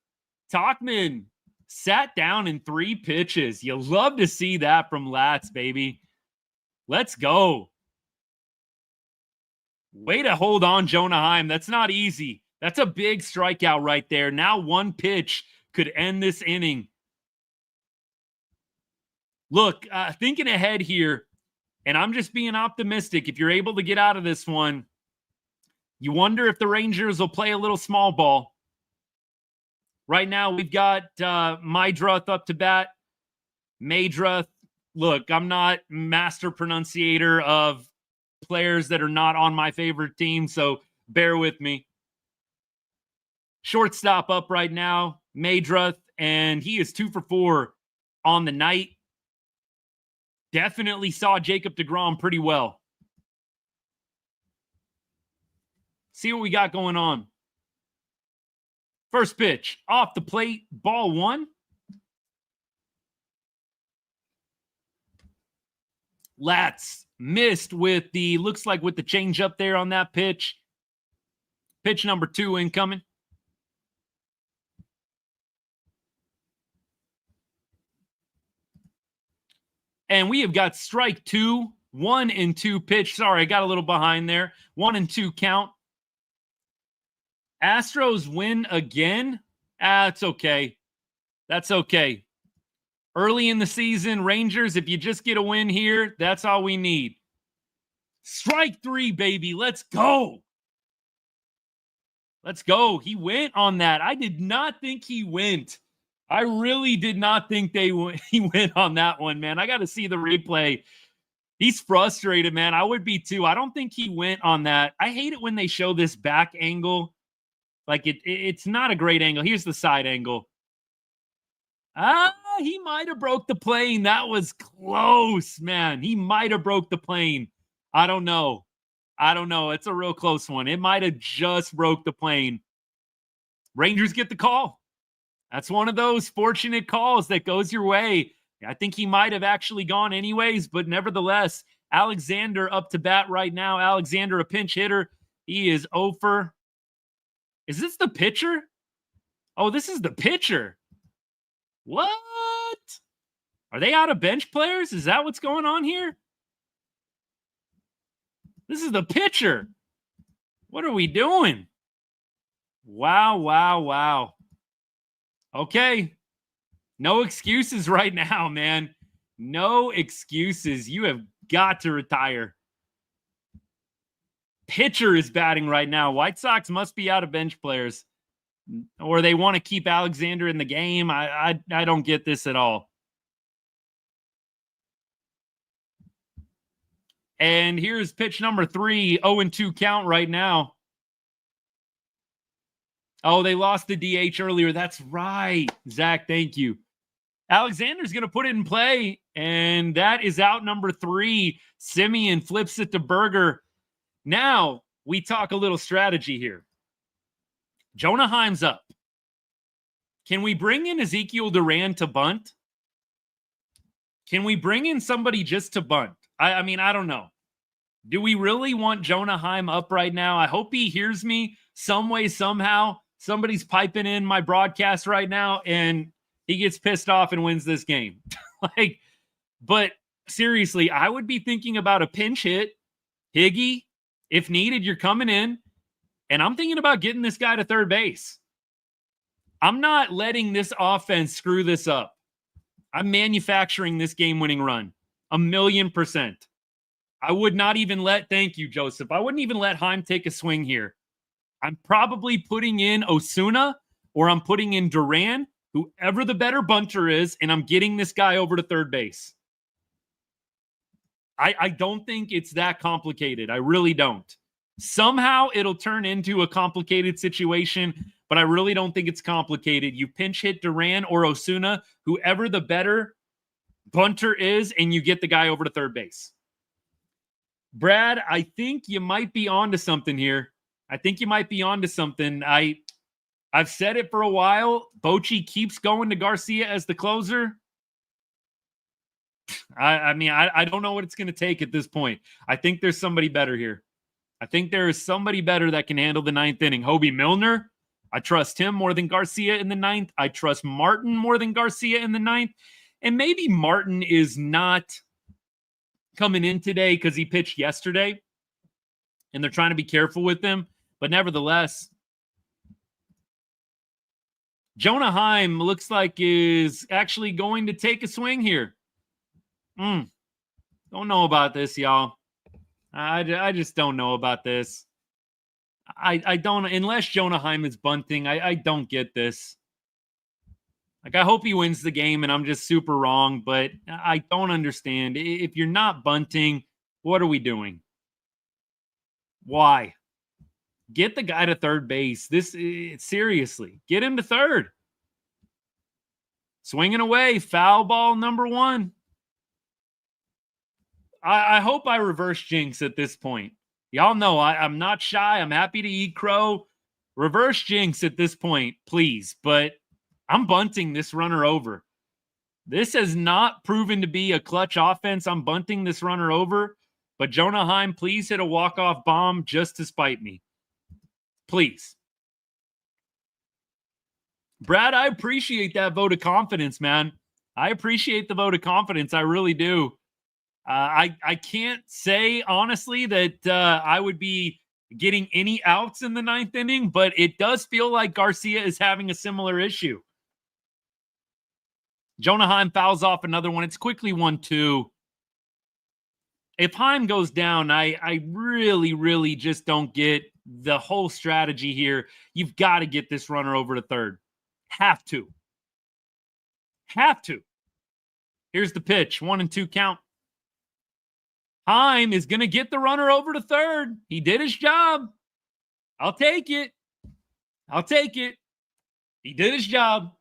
Tauchman sat down in 3 pitches. You love to see that from Latz, baby. Let's go. Way to hold on, Jonah Heim. That's not easy. That's a big strikeout right there. Now 1 pitch could end this inning. Look, thinking ahead here, and I'm just being optimistic. If you're able to get out of this one, you wonder if the Rangers will play a little small ball. Right now, we've got Maydruth up to bat. Maydruth, look, I'm not master pronunciator of players that are not on my favorite team, so bear with me. Shortstop up right now, Maydruth, and he is 2 for 4 on the night. Definitely saw Jacob deGrom pretty well. See what we got going on. First pitch, off the plate, ball 1. Latz missed with the, looks like with the change up there on that pitch. Pitch number 2 incoming. And we have got strike 2, 1 and 2 pitch. Sorry, I got a little behind there. 1 and 2 count. Astros win again. It's okay. That's okay. Early in the season, Rangers, if you just get a win here, that's all we need. Strike 3, baby. Let's go. Let's go. He went on that. I did not think he went. I really did not think he went on that one, man. I got to see the replay. He's frustrated, man. I would be too. I don't think he went on that. I hate it when they show this back angle. Like it's not a great angle. Here's the side angle. He might have broke the plane. That was close, man. He might have broke the plane. I don't know. It's a real close one. It might have just broke the plane. Rangers get the call. That's one of those fortunate calls that goes your way. I think he might have actually gone anyways, but nevertheless, Alexander up to bat right now. Alexander, a pinch hitter. He is over. Is this the pitcher? Oh, this is the pitcher. What? Are they out of bench players? Is that what's going on here? This is the pitcher. What are we doing? Wow. Okay. No excuses right now, man. No excuses. You have got to retire. Pitcher is batting right now. White Sox must be out of bench players. Or they want to keep Alexander in the game. I don't get this at all. And here's pitch number 3, 0-2 count right now. Oh, they lost the DH earlier. That's right. Zach, thank you. Alexander's going to put it in play, and that is out number 3. Simeon flips it to Berger. Now, we talk a little strategy here. Jonah Heim's up. Can we bring in Ezekiel Duran to bunt? Can we bring in somebody just to bunt? I mean, I don't know. Do we really want Jonah Heim up right now? I hope he hears me some way, somehow. Somebody's piping in my broadcast right now, and he gets pissed off and wins this game. But seriously, I would be thinking about a pinch hit. Higgy, if needed, you're coming in. And I'm thinking about getting this guy to third base. I'm not letting this offense screw this up. I'm manufacturing this game-winning run. 1,000,000%. I would not even thank you, Joseph. I wouldn't even let Heim take a swing here. I'm probably putting in Osuna or I'm putting in Duran, whoever the better bunter is, and I'm getting this guy over to third base. I don't think it's that complicated. I really don't. Somehow it'll turn into a complicated situation, but I really don't think it's complicated. You pinch hit Duran or Osuna, whoever the better bunter is, and you get the guy over to third base. Brad, I think you might be onto something here. I've said it for a while. Bochy keeps going to Garcia as the closer. I don't know what it's going to take at this point. I think there's somebody better here. I think there is somebody better that can handle the 9th inning. Hobie Milner, I trust him more than Garcia in the 9th. I trust Martin more than Garcia in the 9th. And maybe Martin is not coming in today because he pitched yesterday, and they're trying to be careful with him. But nevertheless, Jonah Heim looks like is actually going to take a swing here. Don't know about this, y'all. I just don't know about this. I don't, unless Jonah Heim is bunting, I don't get this. Like, I hope he wins the game and I'm just super wrong, but I don't understand. If you're not bunting, what are we doing? Why? Get the guy to third base. Seriously, get him to third. Swinging away, foul ball number 1. I hope I reverse jinx at this point. Y'all know I'm not shy. I'm happy to eat crow. Reverse jinx at this point, please. But I'm bunting this runner over. This has not proven to be a clutch offense. I'm bunting this runner over. But Jonah Heim, please hit a walk-off bomb just to spite me. Please. Brad, I appreciate that vote of confidence, man. I appreciate the vote of confidence. I really do. I can't say, honestly, that I would be getting any outs in the 9th inning, but it does feel like Garcia is having a similar issue. Jonah Heim fouls off another one. It's quickly 1-2. If Heim goes down, I really, really just don't get the whole strategy here. You've got to get this runner over to third. Have to. Have to. Here's the pitch. 1-2 count. Heim is going to get the runner over to third. He did his job. I'll take it. He did his job.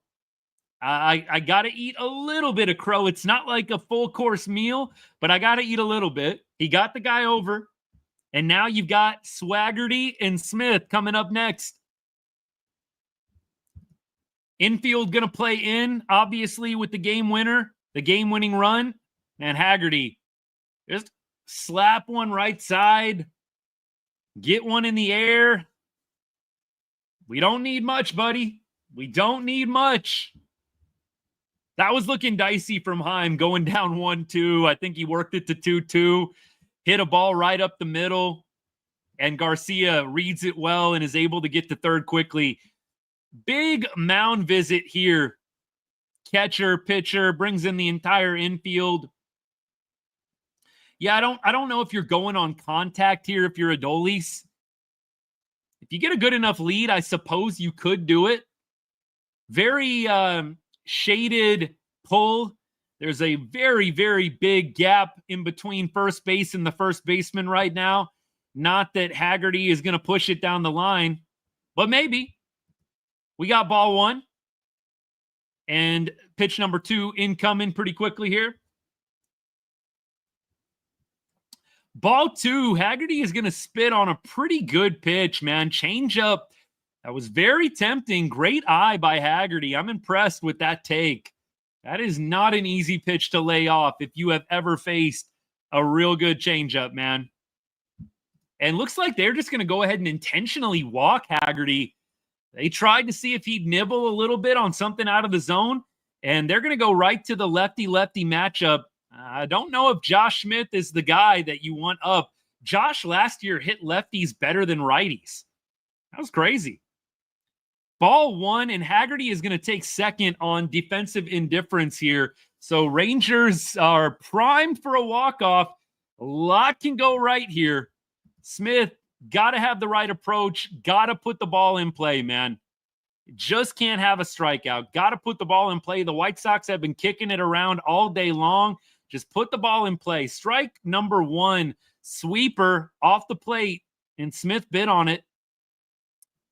I got to eat a little bit of crow. It's not like a full course meal, but I got to eat a little bit. He got the guy over. And now you've got Swaggerty and Smith coming up next. Infield going to play in, obviously, with the game winner, the game-winning run. And Haggerty, just slap one right side. Get one in the air. We don't need much, buddy. We don't need much. That was looking dicey from Heim, going down 1-2. I think he worked it to 2-2. Hit a ball right up the middle. And Garcia reads it well and is able to get to third quickly. Big mound visit here. Catcher, pitcher, brings in the entire infield. Yeah, I don't know if you're going on contact here if you're Adolis. If you get a good enough lead, I suppose you could do it. Very shaded pull. There's a very, very big gap in between first base and the first baseman right now. Not that Haggerty is going to push it down the line, but maybe. We got ball one. And pitch number 2 incoming pretty quickly here. Ball 2, Haggerty is going to spit on a pretty good pitch, man. Change up. That was very tempting. Great eye by Haggerty. I'm impressed with that take. That is not an easy pitch to lay off if you have ever faced a real good changeup, man. And looks like they're just going to go ahead and intentionally walk Haggerty. They tried to see if he'd nibble a little bit on something out of the zone, and they're going to go right to the lefty-lefty matchup. I don't know if Josh Smith is the guy that you want up. Josh last year hit lefties better than righties. That was crazy. Ball 1, and Haggerty is going to take second on defensive indifference here. So Rangers are primed for a walk-off. A lot can go right here. Smith, got to have the right approach. Got to put the ball in play, man. Just can't have a strikeout. Got to put the ball in play. The White Sox have been kicking it around all day long. Just put the ball in play. Strike number 1, sweeper off the plate, and Smith bit on it.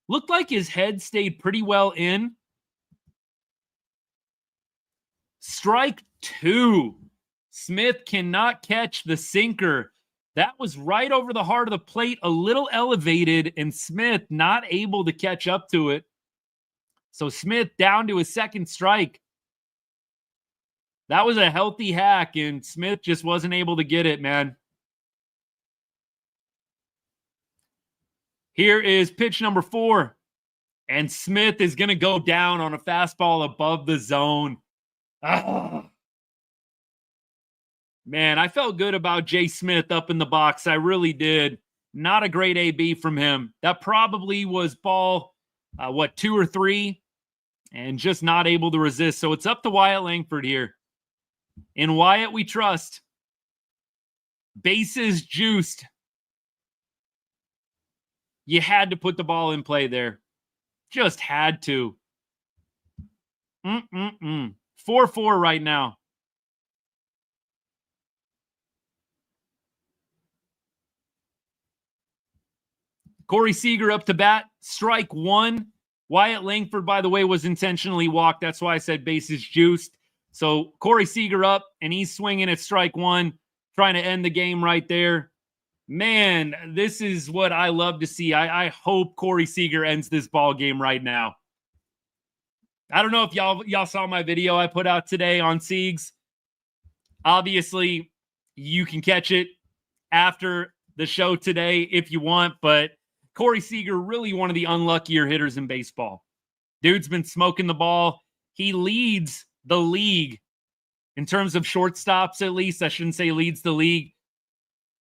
Looked like his head stayed pretty well in. Strike 2. Smith cannot catch the sinker. That was right over the heart of the plate, a little elevated, and Smith not able to catch up to it. So Smith down to his second strike. That was a healthy hack, and Smith just wasn't able to get it, man. Here is pitch number 4, and Smith is going to go down on a fastball above the zone. Man, I felt good about Jay Smith up in the box. I really did. Not a great AB from him. That probably was ball, 2 or 3, and just not able to resist. So it's up to Wyatt Langford here. In Wyatt, we trust. Bases juiced. You had to put the ball in play there. Just had to. 4-4 right now. Corey Seager up to bat. Strike 1. Wyatt Langford, by the way, was intentionally walked. That's why I said bases juiced. So Corey Seager up, and he's swinging at strike 1, trying to end the game right there. Man, this is what I love to see. I hope Corey Seager ends this ball game right now. I don't know if y'all saw my video I put out today on Siegs. Obviously, you can catch it after the show today if you want, but Corey Seager, really one of the unluckier hitters in baseball. Dude's been smoking the ball. He leads the league in terms of shortstops, at least. I shouldn't say leads the league.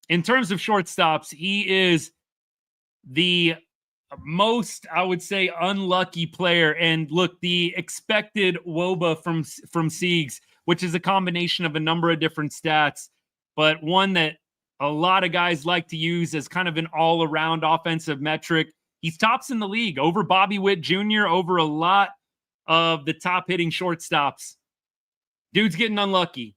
In terms of shortstops, he is the most, I would say, unlucky player. And look, the expected WOBA from Siegs, which is a combination of a number of different stats, but one that a lot of guys like to use as kind of an all-around offensive metric. He's tops in the league over Bobby Witt Jr., over a lot of the top hitting shortstops. Dude's getting unlucky.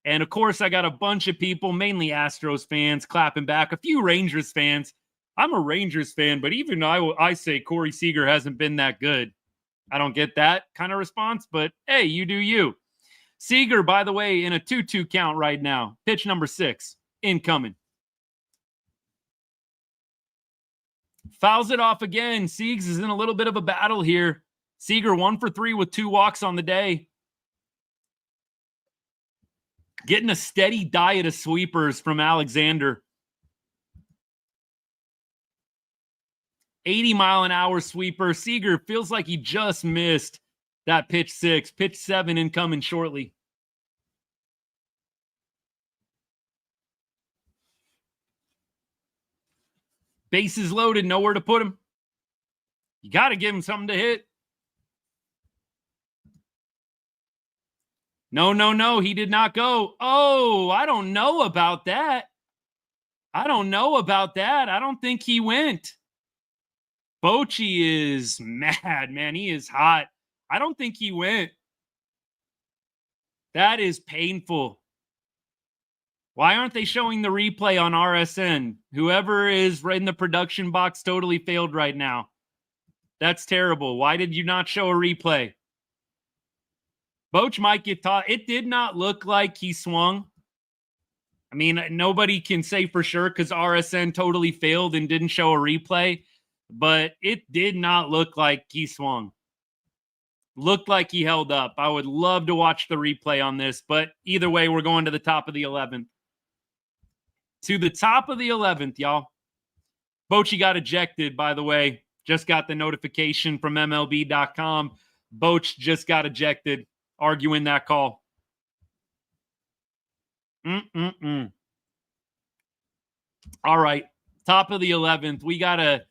And of course, I got a bunch of people, mainly Astros fans, clapping back, a few Rangers fans. I'm a Rangers fan, but even I say Corey Seager hasn't been that good. I don't get that kind of response, but hey, you do you. Seager, by the way, in a 2-2 count right now. Pitch number 6, incoming. Fouls it off again. Siegs is in a little bit of a battle here. Seager 1 for 3 with 2 walks on the day. Getting a steady diet of sweepers from Alexander. 80-mile-an-hour sweeper. Seager feels like he just missed that pitch 6. Pitch 7 incoming shortly. Bases loaded, nowhere to put him. You got to give him something to hit. No, he did not go. Oh, I don't know about that. I don't think he went. Bochy is mad, man. He is hot. I don't think he went. That is painful. Why aren't they showing the replay on RSN? Whoever is in the production box totally failed right now. That's terrible. Why did you not show a replay? Boch might get taught. It did not look like he swung. I mean, nobody can say for sure because RSN totally failed and didn't show a replay, but it did not look like he swung. Looked like he held up. I would love to watch the replay on this, but either way, we're going to the top of the 11th. To the top of the 11th, y'all. Bochy got ejected, by the way. Just got the notification from MLB.com. Boch just got ejected, arguing that call. All right, top of the 11th. We got to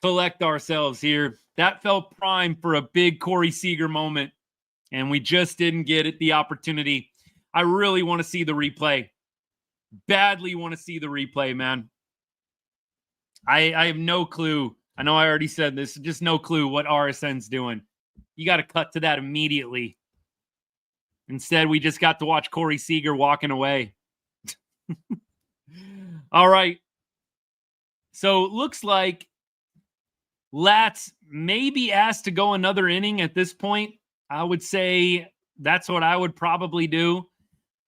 collect ourselves here. That felt prime for a big Corey Seager moment, and we just didn't get it, the opportunity. I really want to see the replay. Badly want to see the replay, man. I have no clue. I know I already said this. Just no clue what RSN's doing. You got to cut to that immediately. Instead, we just got to watch Corey Seager walking away. All right. So it looks like Latz may be asked to go another inning at this point. I would say that's what I would probably do.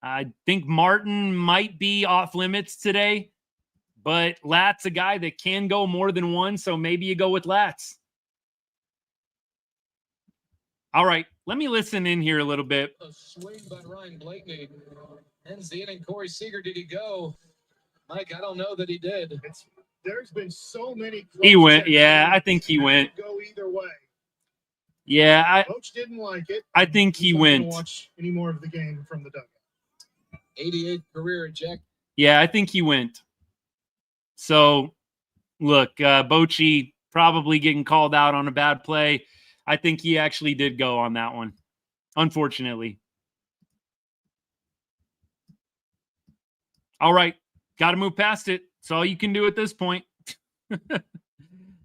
I think Martin might be off limits today, but Latz a guy that can go more than one, so maybe you go with Latz. All right, let me listen in here a little bit. A swing by Ryan Blakeney. Ends the inning. Corey Seager, did he go? Mike, I don't know that he did. There's been so many. He went. Yeah, I think he went. Go either way. Yeah, Coach didn't like it. I think he went. Watch any more of the game from the dugout. 88th career eject. Yeah, I think he went. So, look, Bochy probably getting called out on a bad play. I think he actually did go on that one, unfortunately. All right, got to move past it. That's all you can do at this point.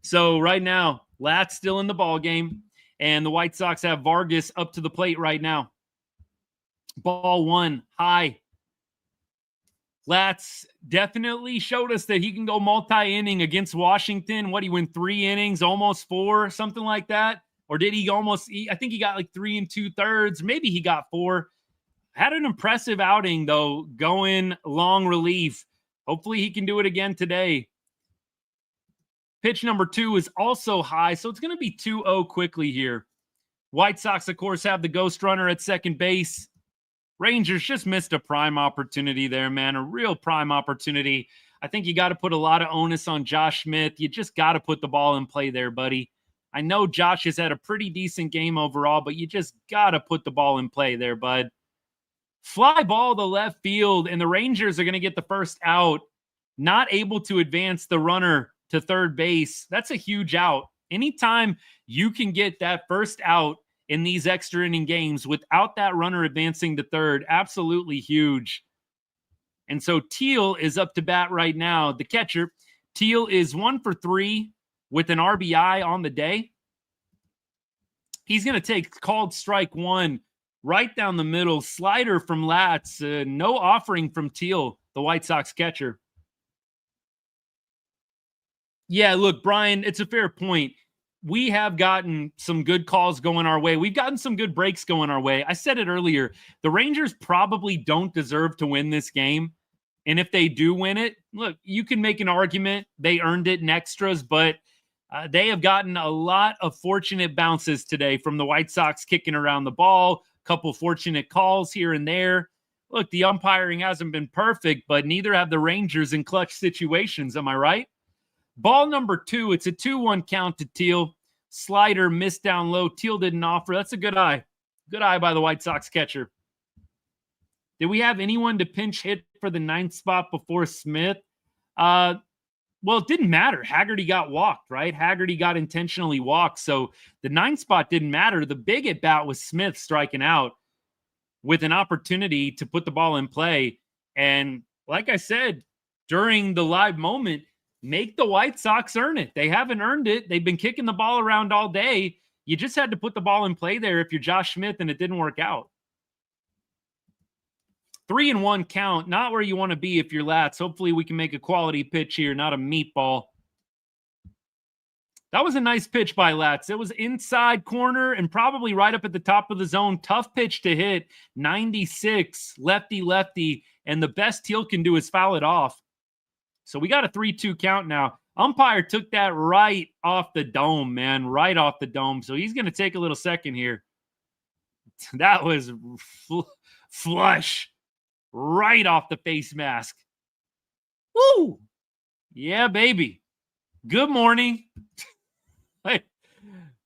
So right now, Latz still in the ball game, and the White Sox have Vargas up to the plate right now. Ball 1, high. Latz definitely showed us that he can go multi-inning against Washington. What, he went 3 innings, almost 4, something like that? Or did he almost, I think he got like 3 2/3. Maybe he got 4. Had an impressive outing, though, going long relief. Hopefully he can do it again today. Pitch number 2 is also high, so it's going to be 2-0 quickly here. White Sox, of course, have the ghost runner at second base. Rangers just missed a prime opportunity there, man. A real prime opportunity. I think you got to put a lot of onus on Josh Smith. You just got to put the ball in play there, buddy. I know Josh has had a pretty decent game overall, but you just got to put the ball in play there, bud. Fly ball to left field, and the Rangers are going to get the first out. Not able to advance the runner to third base. That's a huge out. Anytime you can get that first out in these extra inning games without that runner advancing to third, absolutely huge. And so Teal is up to bat right now, the catcher. Teal is 1 for 3 with an RBI on the day. He's going to take called strike 1 right down the middle, slider from Latz, no offering from Teal, the White Sox catcher. Yeah, look, Brian, it's a fair point. We have gotten some good calls going our way. We've gotten some good breaks going our way. I said it earlier. The Rangers probably don't deserve to win this game. And if they do win it, look, you can make an argument they earned it in extras, but they have gotten a lot of fortunate bounces today from the White Sox kicking around the ball, a couple fortunate calls here and there. Look, the umpiring hasn't been perfect, but neither have the Rangers in clutch situations. Am I right? Ball number 2, it's a 2-1 count to Teal. Slider missed down low. Teal didn't offer. That's a good eye. Good eye by the White Sox catcher. Did we have anyone to pinch hit for the 9th spot before Smith? Well, it didn't matter. Haggerty got walked, right? Haggerty got intentionally walked. So the 9th spot didn't matter. The big at bat was Smith striking out with an opportunity to put the ball in play. And like I said, during the live moment, make the White Sox earn it. They haven't earned it. They've been kicking the ball around all day. You just had to put the ball in play there if you're Josh Smith, and it didn't work out. 3-1 count, not where you want to be if you're Latz. Hopefully we can make a quality pitch here, not a meatball. That was a nice pitch by Latz. It was inside corner and probably right up at the top of the zone. Tough pitch to hit. 96, lefty, and the best Teal can do is foul it off. So we got a 3-2 count now. Umpire took that right off the dome, man. Right off the dome. So he's going to take a little second here. That was flush. Right off the face mask. Woo! Yeah, baby. Good morning.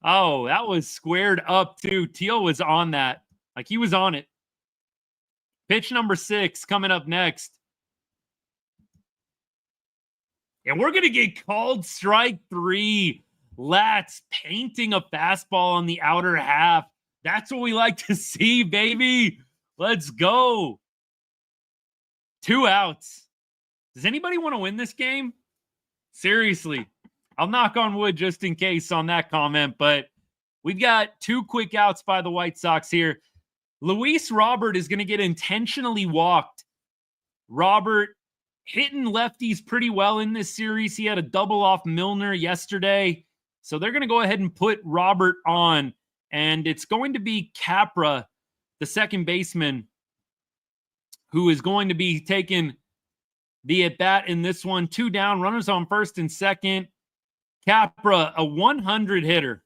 Oh, that was squared up too. Teal was on that. Like he was on it. Pitch number 6 coming up next. And we're going to get called strike 3. Latz painting a fastball on the outer half. That's what we like to see, baby. Let's go. 2 outs. Does anybody want to win this game? Seriously. I'll knock on wood just in case on that comment, but we've got 2 quick outs by the White Sox here. Luis Robert is going to get intentionally walked. Robert hitting lefties pretty well in this series. He had a double off Milner yesterday. So they're going to go ahead and put Robert on. And it's going to be Capra, the second baseman, who is going to be taking the at-bat in this one. 2 down, runners on first and second. Capra, a 100 hitter.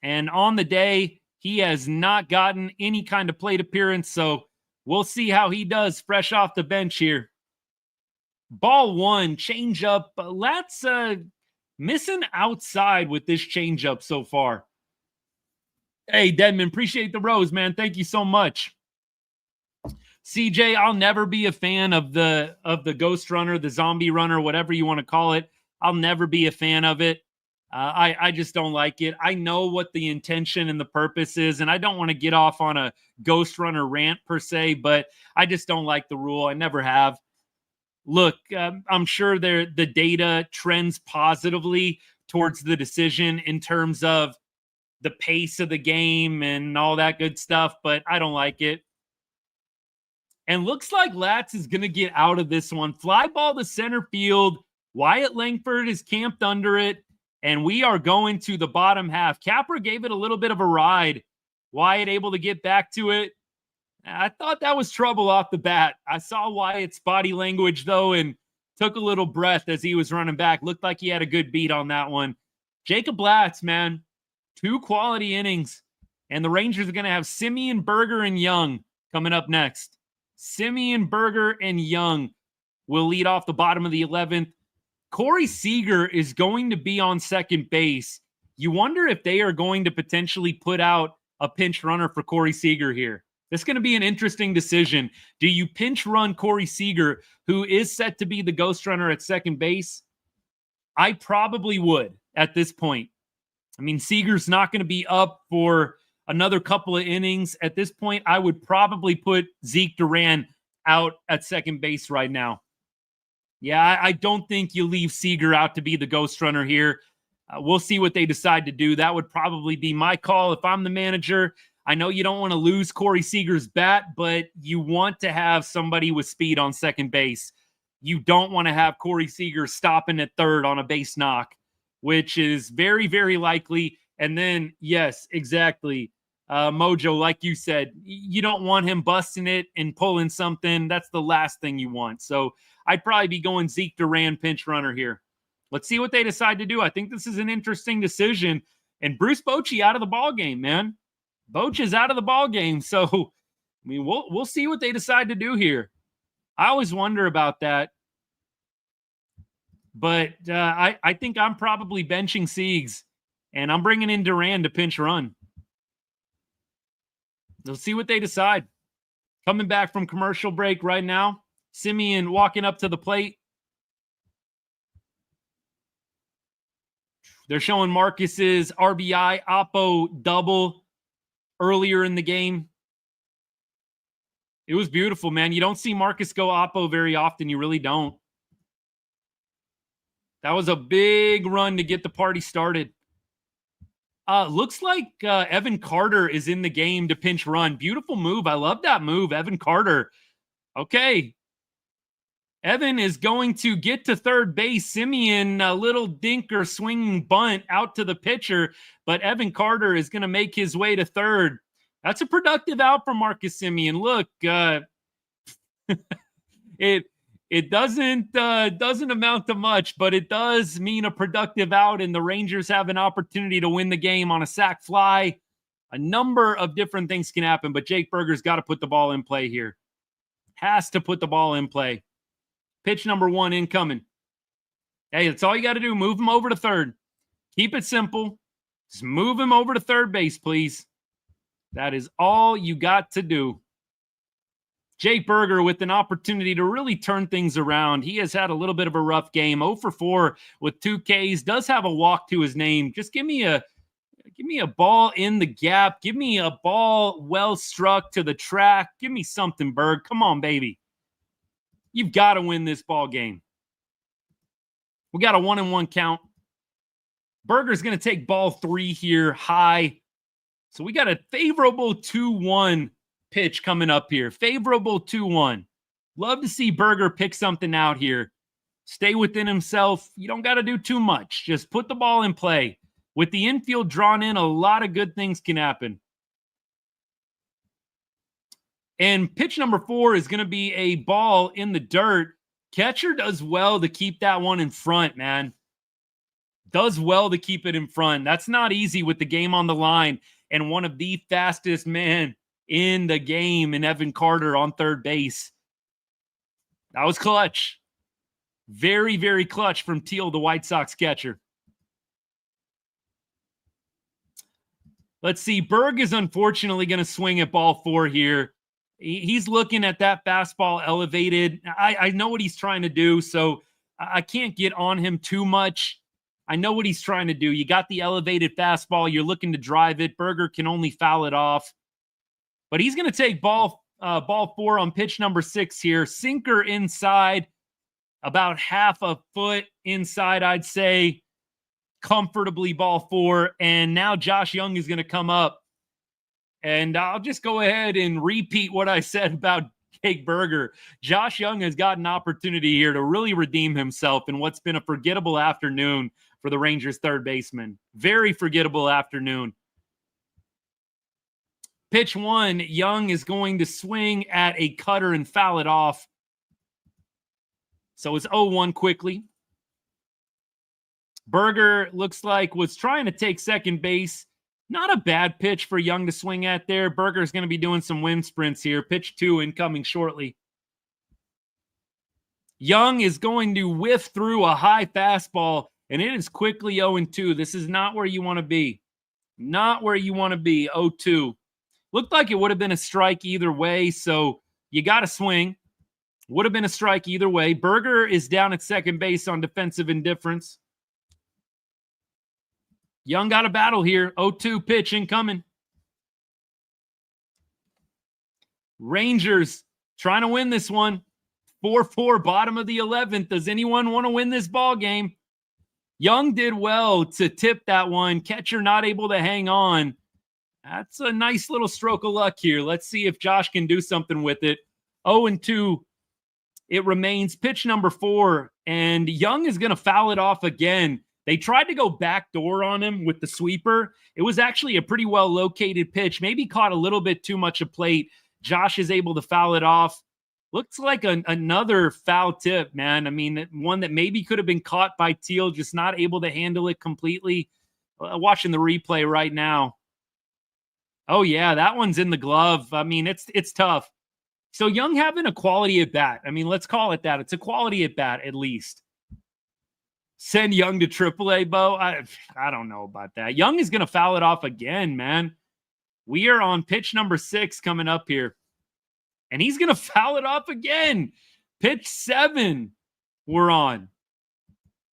And on the day, he has not gotten any kind of plate appearance. So we'll see how he does fresh off the bench here. Ball 1, changeup. Latz missing outside with this changeup so far. Hey, Deadman, appreciate the rose, man. Thank you so much. CJ, I'll never be a fan of the ghost runner, the zombie runner, whatever you want to call it. I'll never be a fan of it. I just don't like it. I know what the intention and the purpose is, and I don't want to get off on a ghost runner rant per se, but I just don't like the rule. I never have. Look, I'm sure the data trends positively towards the decision in terms of the pace of the game and all that good stuff, but I don't like it. And looks like Latz is going to get out of this one. Fly ball to center field. Wyatt Langford is camped under it, and we are going to the bottom half. Capra gave it a little bit of a ride. Wyatt able to get back to it. I thought that was trouble off the bat. I saw Wyatt's body language, though, and took a little breath as he was running back. Looked like he had a good beat on that one. Jacob Latz, man, 2 quality innings. And the Rangers are going to have Simeon, Berger, and Young coming up next. Simeon, Berger, and Young will lead off the bottom of the 11th. Corey Seager is going to be on second base. You wonder if they are going to potentially put out a pinch runner for Corey Seager here. This is going to be an interesting decision. Do you pinch run Corey Seager, who is set to be the ghost runner at second base? I probably would at this point. I mean, Seager's not going to be up for another couple of innings. At this point, I would probably put Zeke Duran out at second base right now. Yeah, I don't think you leave Seager out to be the ghost runner here. We'll see what they decide to do. That would probably be my call if I'm the manager. I know you don't want to lose Corey Seager's bat, but you want to have somebody with speed on second base. You don't want to have Corey Seager stopping at third on a base knock, which is very, very likely. And then, yes, exactly. Mojo, like you said, you don't want him busting it and pulling something. That's the last thing you want. So I'd probably be going Zeke Duran pinch runner here. Let's see what they decide to do. I think this is an interesting decision. And Bruce Bochy out of the ball game, man. Boch is out of the ball game. So, I mean, we'll see what they decide to do here. I always wonder about that. But I think I'm probably benching Siegs, and I'm bringing in Duran to pinch run. Let's see what they decide. Coming back from commercial break right now. Simeon walking up to the plate. They're showing Marcus's RBI Oppo double earlier in the game. It was beautiful, man. You don't see Marcus go Oppo very often. You really don't. That was a big run to get the party started. Looks like Evan Carter is in the game to pinch run. Beautiful move. I love that move, Evan Carter. Okay. Evan is going to get to third base. Simeon, a little dinker swinging bunt out to the pitcher, but Evan Carter is going to make his way to third. That's a productive out from Marcus Simeon. Look, it doesn't amount to much, but it does mean a productive out, and the Rangers have an opportunity to win the game on a sac fly. A number of different things can happen, but Jake Burger's got to put the ball in play here. Has to put the ball in play. Pitch number 1 incoming. Hey, that's all you got to do. Move him over to third. Keep it simple. Just move him over to third base, please. That is all you got to do. Jake Burger with an opportunity to really turn things around. He has had a little bit of a rough game. 0 for 4 with 2 Ks. Does have a walk to his name. Just give me a ball in the gap. Give me a ball well struck to the track. Give me something, Berg. Come on, baby. You've got to win this ball game. We got a 1-1 count. Burger's going to take ball 3 here, high. So we got a favorable 2-1 pitch coming up here. Favorable 2-1. Love to see Burger pick something out here. Stay within himself. You don't got to do too much. Just put the ball in play. With the infield drawn in, a lot of good things can happen. And pitch number 4 is going to be a ball in the dirt. Catcher does well to keep that one in front, man. Does well to keep it in front. That's not easy with the game on the line. And one of the fastest men in the game in Evan Carter on third base. That was clutch. Very, very clutch from Teal, the White Sox catcher. Let's see. Berg is unfortunately going to swing at ball 4 here. He's looking at that fastball elevated. I know what he's trying to do, so I can't get on him too much. I know what he's trying to do. You got the elevated fastball. You're looking to drive it. Berger can only foul it off. But he's going to take ball 4 on pitch number 6 here. Sinker inside, about half a foot inside, I'd say. Comfortably ball 4. And now Josh Young is going to come up. And I'll just go ahead and repeat what I said about Jake Burger. Josh Young has got an opportunity here to really redeem himself in what's been a forgettable afternoon for the Rangers third baseman. Very forgettable afternoon. Pitch 1, Young is going to swing at a cutter and foul it off. So it's 0-1 quickly. Burger looks like was trying to take second base. Not a bad pitch for Young to swing at there. Burger's going to be doing some wind sprints here. Pitch 2 incoming shortly. Young is going to whiff through a high fastball, and it is quickly 0-2. This is not where you want to be. Not where you want to be, 0-2. Looked like it would have been a strike either way, so you got to swing. Would have been a strike either way. Burger is down at second base on defensive indifference. Young got a battle here. 0-2 pitch incoming. Rangers trying to win this one. 4-4, bottom of the 11th. Does anyone want to win this ball game? Young did well to tip that one. Catcher not able to hang on. That's a nice little stroke of luck here. Let's see if Josh can do something with it. 0-2. It remains pitch number 4, and Young is going to foul it off again. They tried to go backdoor on him with the sweeper. It was actually a pretty well-located pitch. Maybe caught a little bit too much of plate. Josh is able to foul it off. Looks like another foul tip, man. I mean, one that maybe could have been caught by Teal, just not able to handle it completely. Watching the replay right now. Oh, yeah, that one's in the glove. I mean, it's tough. So Young having a quality at bat. I mean, let's call it that. It's a quality at bat, at least. Send Young to AAA, Bo. I don't know about that. Young is going to foul it off again, man. We are on pitch number 6 coming up here. And he's going to foul it off again. Pitch 7 we're on.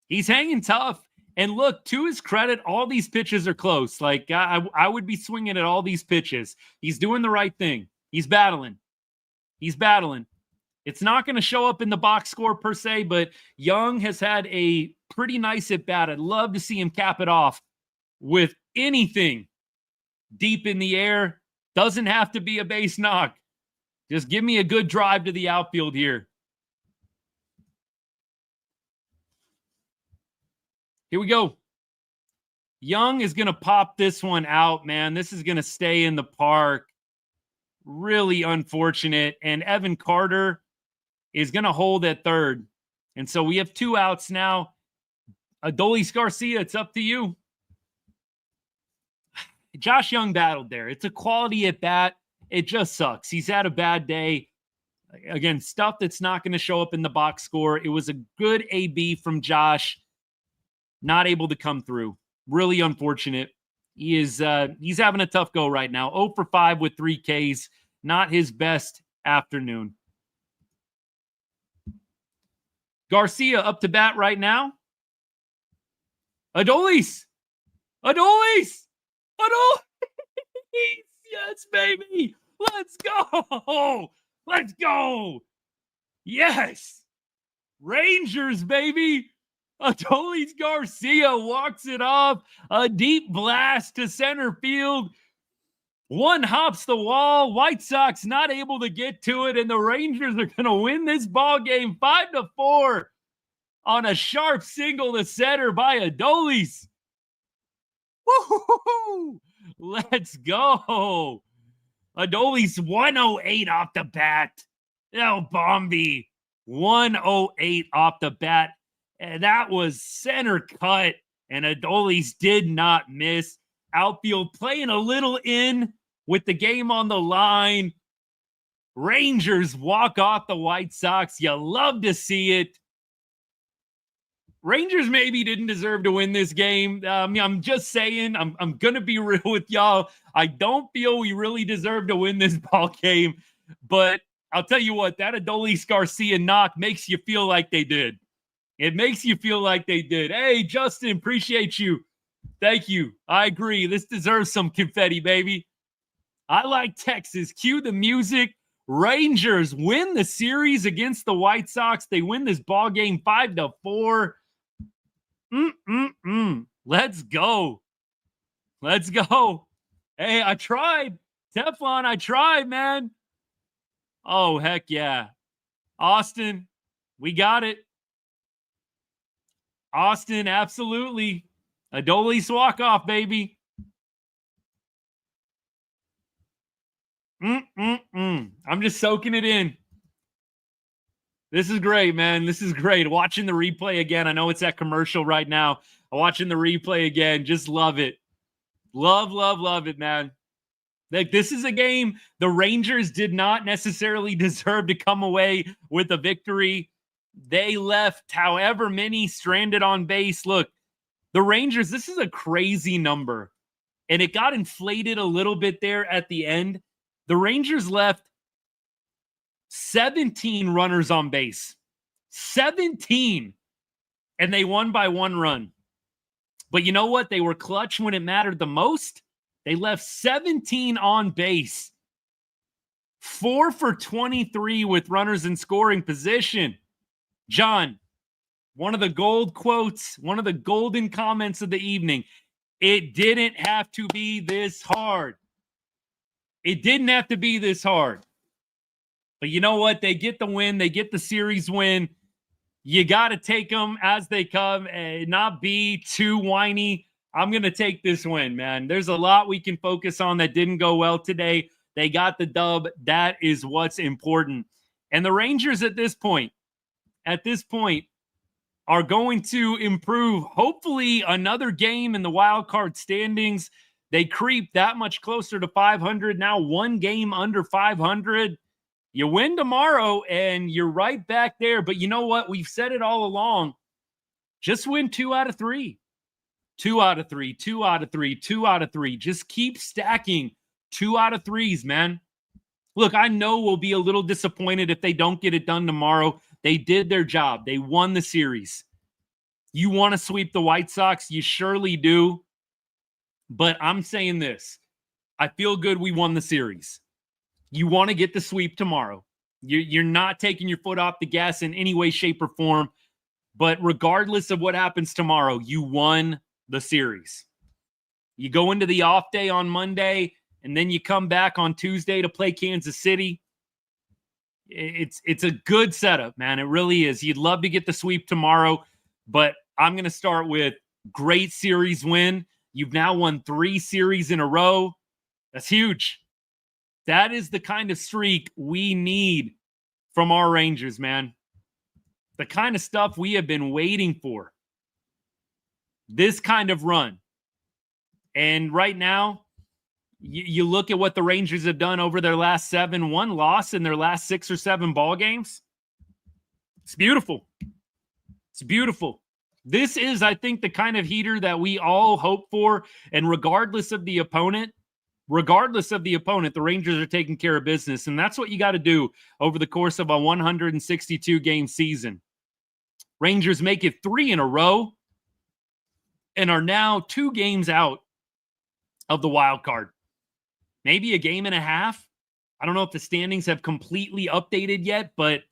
He's hanging tough. And look, to his credit, all these pitches are close. Like, I would be swinging at all these pitches. He's doing the right thing. He's battling. He's battling. It's not going to show up in the box score per se, but Young has had a pretty nice at-bat. I'd love to see him cap it off with anything deep in the air. Doesn't have to be a base knock. Just give me a good drive to the outfield here. Here we go. Young is going to pop this one out, man. This is going to stay in the park. Really unfortunate. And Evan Carter is going to hold at third. And so we have 2 outs now. Adolis Garcia, it's up to you. Josh Young battled there. It's a quality at bat. It just sucks. He's had a bad day. Again, stuff that's not going to show up in the box score. It was a good AB from Josh. Not able to come through. Really unfortunate. He's having a tough go right now. 0 for 5 with 3 Ks. Not his best afternoon. Garcia up to bat right now. Adolis! Adolis! Adolis! Yes, baby! Let's go! Let's go! Yes! Rangers, baby! Adolis Garcia walks it off. A deep blast to center field. One hops the wall. White Sox not able to get to it, and the Rangers are going to win this ball game 5-4 on a sharp single to center by Adolis. Woo-hoo-hoo-hoo! Let's go. Adolis 108 off the bat. El Bombi 108 off the bat. And that was center cut, and Adolis did not miss. Outfield playing a little in with the game on the line. Rangers walk off the White Sox. You love to see it. Rangers maybe didn't deserve to win this game. I'm just saying, I'm going to be real with y'all. I don't feel we really deserve to win this ball game, but I'll tell you what, that Adolis Garcia knock makes you feel like they did. It makes you feel like they did. Hey, Justin, appreciate you. Thank you. I agree. This deserves some confetti, baby. I like Texas. Cue the music. Rangers win the series against the White Sox. They win this ball game 5-4. Let's go. Let's go. Hey, I tried. Teflon, I tried, man. Oh, heck yeah. Austin, we got it. Austin, absolutely. Adolis walk-off, baby. I'm just soaking it in. This is great, man. This is great. Watching the replay again. I know it's that commercial right now. Watching the replay again. Just love it. Love it, man. Like, this is a game the Rangers did not necessarily deserve to come away with a victory. They left however many stranded on base. Look, the Rangers, this is a crazy number. And it got inflated a little bit there at the end. The Rangers left 17 runners on base. 17. And they won by 1 run. But you know what? They were clutch when it mattered the most. They left 17 on base. 4 for 23 with runners in scoring position. John, one of the gold quotes, one of the golden comments of the evening. It didn't have to be this hard. It didn't have to be this hard. But you know what? They get the win. They get the series win. You got to take them as they come and not be too whiny. I'm going to take this win, man. There's a lot we can focus on that didn't go well today. They got the dub. That is what's important. And the Rangers at this point, are going to improve. Hopefully another game in the wild card standings. They creep that much closer to 500. Now one game under 500. You win tomorrow and you're right back there. But you know what? We've said it all along. Just win 2 out of 3. 2 out of 3, 2 out of 3, 2 out of 3. Just keep stacking 2 out of 3s, man. Look, I know we'll be a little disappointed if they don't get it done tomorrow. They did their job. They won the series. You want to sweep the White Sox? You surely do. But I'm saying this. I feel good we won the series. You want to get the sweep tomorrow. You're not taking your foot off the gas in any way, shape, or form. But regardless of what happens tomorrow, you won the series. You go into the off day on Monday, and then you come back on Tuesday to play Kansas City. It's a good setup, man. It really is. You'd love to get the sweep tomorrow, but I'm going to start with great series win. You've now won 3 series in a row. That's huge. That is the kind of streak we need from our Rangers, man. The kind of stuff we have been waiting for. This kind of run. And right now, you look at what the Rangers have done over their last 7, 1 loss in their last 6 or 7 ball games. It's beautiful. It's beautiful. This is, I think, the kind of heater that we all hope for. And regardless of the opponent, the Rangers are taking care of business. And that's what you got to do over the course of a 162-game season. Rangers make it 3 in a row and are now 2 games out of the wild card. Maybe a game and a half. I don't know if the standings have completely updated yet, but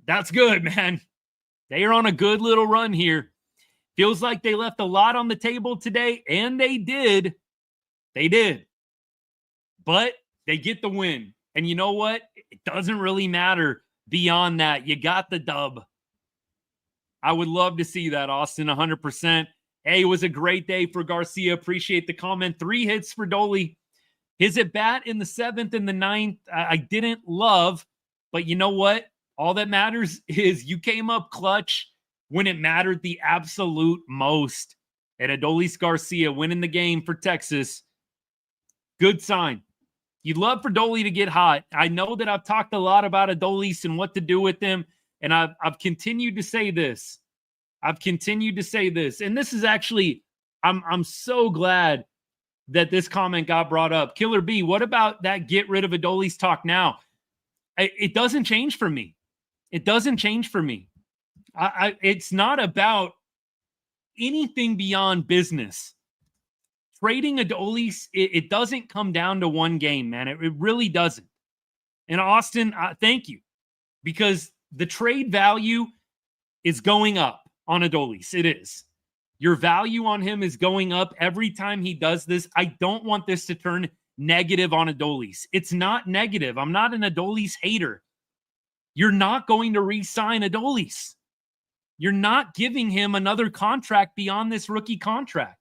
that's good, man. They are on a good little run here. Feels like they left a lot on the table today, and they did. They did. But they get the win. And you know what? It doesn't really matter beyond that. You got the dub. I would love to see that, Austin, 100%. Hey, it was a great day for Garcia. Appreciate the comment. 3 hits for Dolly. His at bat in the 7th and the 9th, I didn't love, but you know what? All that matters is you came up clutch when it mattered the absolute most. And Adolis Garcia winning the game for Texas. Good sign. You'd love for Dolly to get hot. I know that I've talked a lot about Adolis and what to do with him, and I've continued to say this. And this is actually, I'm so glad that this comment got brought up. Killer B, what about that get rid of Adolis talk now? It doesn't change for me. It doesn't change for me. It's not about anything beyond business. Trading Adolis, it doesn't come down to one game, man. It really doesn't. And Austin, thank you. Because the trade value is going up on Adolis. It is. Your value on him is going up every time he does this. I don't want this to turn negative on Adolis. It's not negative. I'm not an Adolis hater. You're not going to re-sign Adolis. You're not giving him another contract beyond this rookie contract.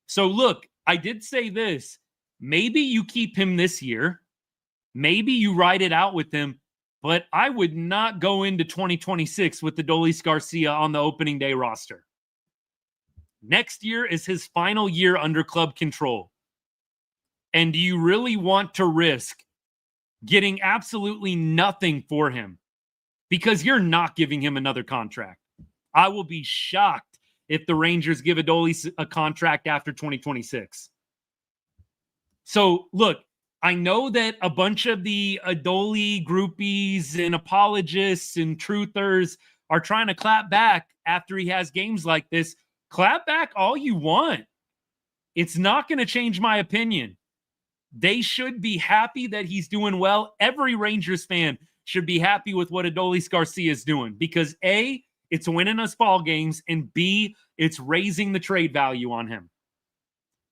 So look, I did say this. Maybe you keep him this year. Maybe you ride it out with him. But I would not go into 2026 with Adolis Garcia on the opening day roster. Next year is his final year under club control. And do you really want to risk getting absolutely nothing for him? Because you're not giving him another contract. I will be shocked if the Rangers give Adolis a contract after 2026. So, look, I know that a bunch of the Adolis groupies and apologists and truthers are trying to clap back after he has games like this. Clap back all you want. It's not going to change my opinion. They should be happy that he's doing well. Every Rangers fan should be happy with what Adolis Garcia is doing because A, it's winning us ball games, and B, it's raising the trade value on him.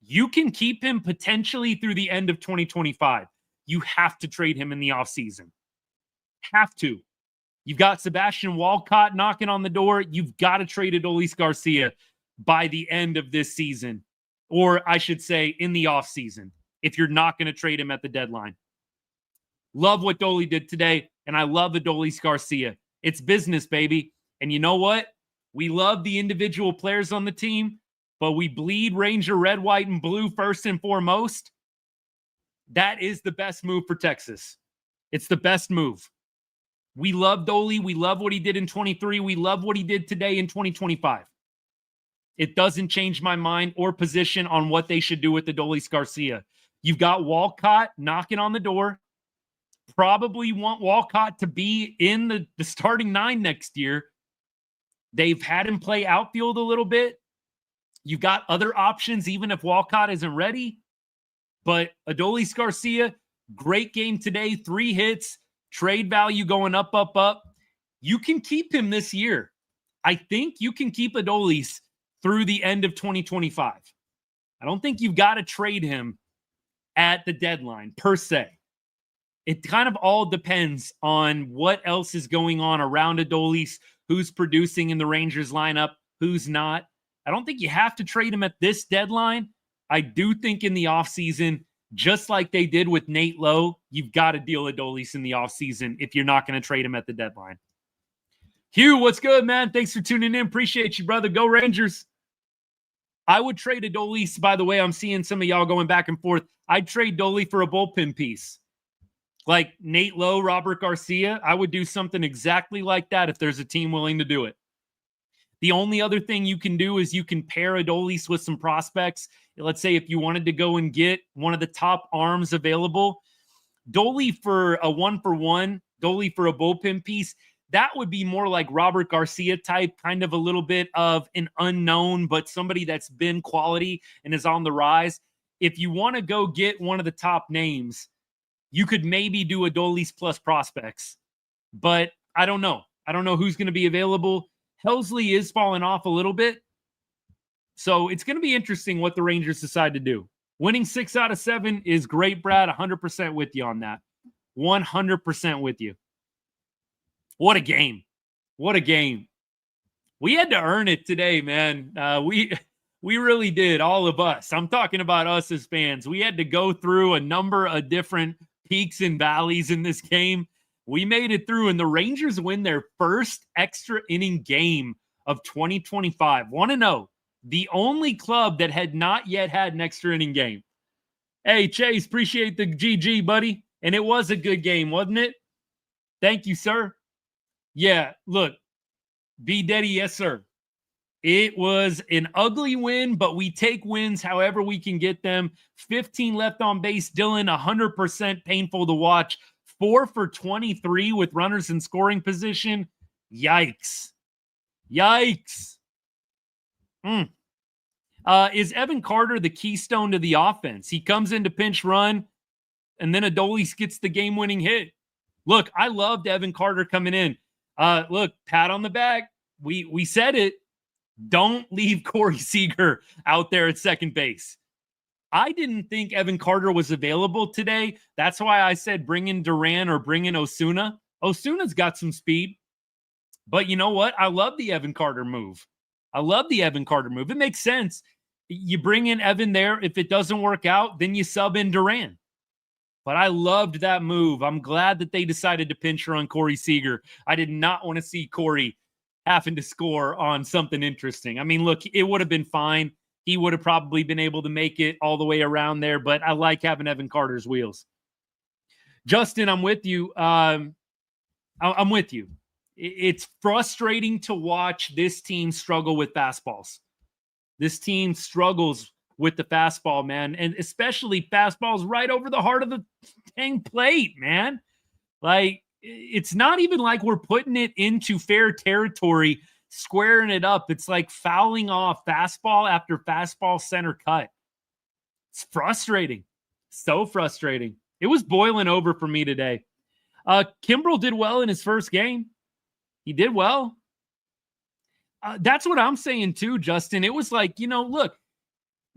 You can keep him potentially through the end of 2025. You have to trade him in the offseason. Have to. You've got Sebastian Walcott knocking on the door. You've got to trade Adolis Garcia by the end of this season. Or I should say in the offseason, if you're not going to trade him at the deadline. Love what Dolly did today, and I love Adolis Garcia. It's business, baby. And you know what? We love the individual players on the team, but we bleed Ranger red, white, and blue first and foremost. That is the best move for Texas. It's the best move. We love Dolly. We love what he did in 23. We love what he did today in 2025. It doesn't change my mind or position on what they should do with Adolis Garcia. You've got Walcott knocking on the door. Probably want Walcott to be in the starting 9 next year. They've had him play outfield a little bit. You've got other options, even if Walcott isn't ready. But Adolis Garcia, great game today. 3 hits, trade value going up, up, up. You can keep him this year. I think you can keep Adolis through the end of 2025. I don't think you've got to trade him at the deadline, per se. It kind of all depends on what else is going on around Adolis, who's producing in the Rangers lineup, who's not. I don't think you have to trade him at this deadline. I do think in the offseason, just like they did with Nate Lowe, you've got to deal Adolis in the offseason if you're not going to trade him at the deadline. Hugh, what's good, man? Thanks for tuning in. Appreciate you, brother. Go Rangers. I would trade Adolis. By the way, I'm seeing some of y'all going back and forth. I'd trade Dolly for a bullpen piece. Like Nate Lowe, Robert Garcia, I would do something exactly like that if there's a team willing to do it. The only other thing you can do is you can pair Adolis with some prospects. Let's say if you wanted to go and get one of the top arms available, Dolly for a 1-for-1, Dolly for a bullpen piece, that would be more like Robert Garcia type, kind of a little bit of an unknown, but somebody that's been quality and is on the rise. If you want to go get one of the top names, you could maybe do Adolis plus prospects, but I don't know. I don't know who's going to be available. Helsley is falling off a little bit. So it's going to be interesting what the Rangers decide to do. Winning 6 out of 7 is great, Brad. 100% with you on that. 100% with you. What a game. What a game. We had to earn it today, man. We really did, all of us. I'm talking about us as fans. We had to go through a number of different peaks and valleys in this game. We made it through, and the Rangers win their first extra inning game of 2025. 1-0. The only club that had not yet had an extra inning game. Hey, Chase, appreciate the GG, buddy. And it was a good game, wasn't it? Thank you, sir. Yeah, look, B. Daddy, yes, sir. It was an ugly win, but we take wins however we can get them. 15 left on base. Dylan, 100% painful to watch. 4 for 23 with runners in scoring position. Yikes. Yikes. Is Evan Carter the keystone to the offense? He comes into pinch run, and then Adolis gets the game-winning hit. Look, I loved Evan Carter coming in. Look, pat on the back. We said it. Don't leave Corey Seager out there at second base. I didn't think Evan Carter was available today. That's why I said bring in Duran or bring in Osuna. Osuna's got some speed. But you know what? I love the Evan Carter move. It makes sense. You bring in Evan there. If it doesn't work out, then you sub in Duran. But I loved that move. I'm glad that they decided to pinch run Corey Seager. I did not want to see Corey having to score on something interesting. I mean, look, it would have been fine. He would have probably been able to make it all the way around there, but I like having Evan Carter's wheels. Justin, I'm with you. I'm with you. It's frustrating to watch this team struggle with fastballs. This team struggles with the fastball, man, and especially fastballs right over the heart of the dang plate, man. Like, it's not even like we're putting it into fair territory, squaring it up. It's like fouling off fastball after fastball center cut. It's frustrating. So frustrating. It was boiling over for me today. Kimbrel did well in his first game. He did well. That's what I'm saying too, Justin. It was like, look,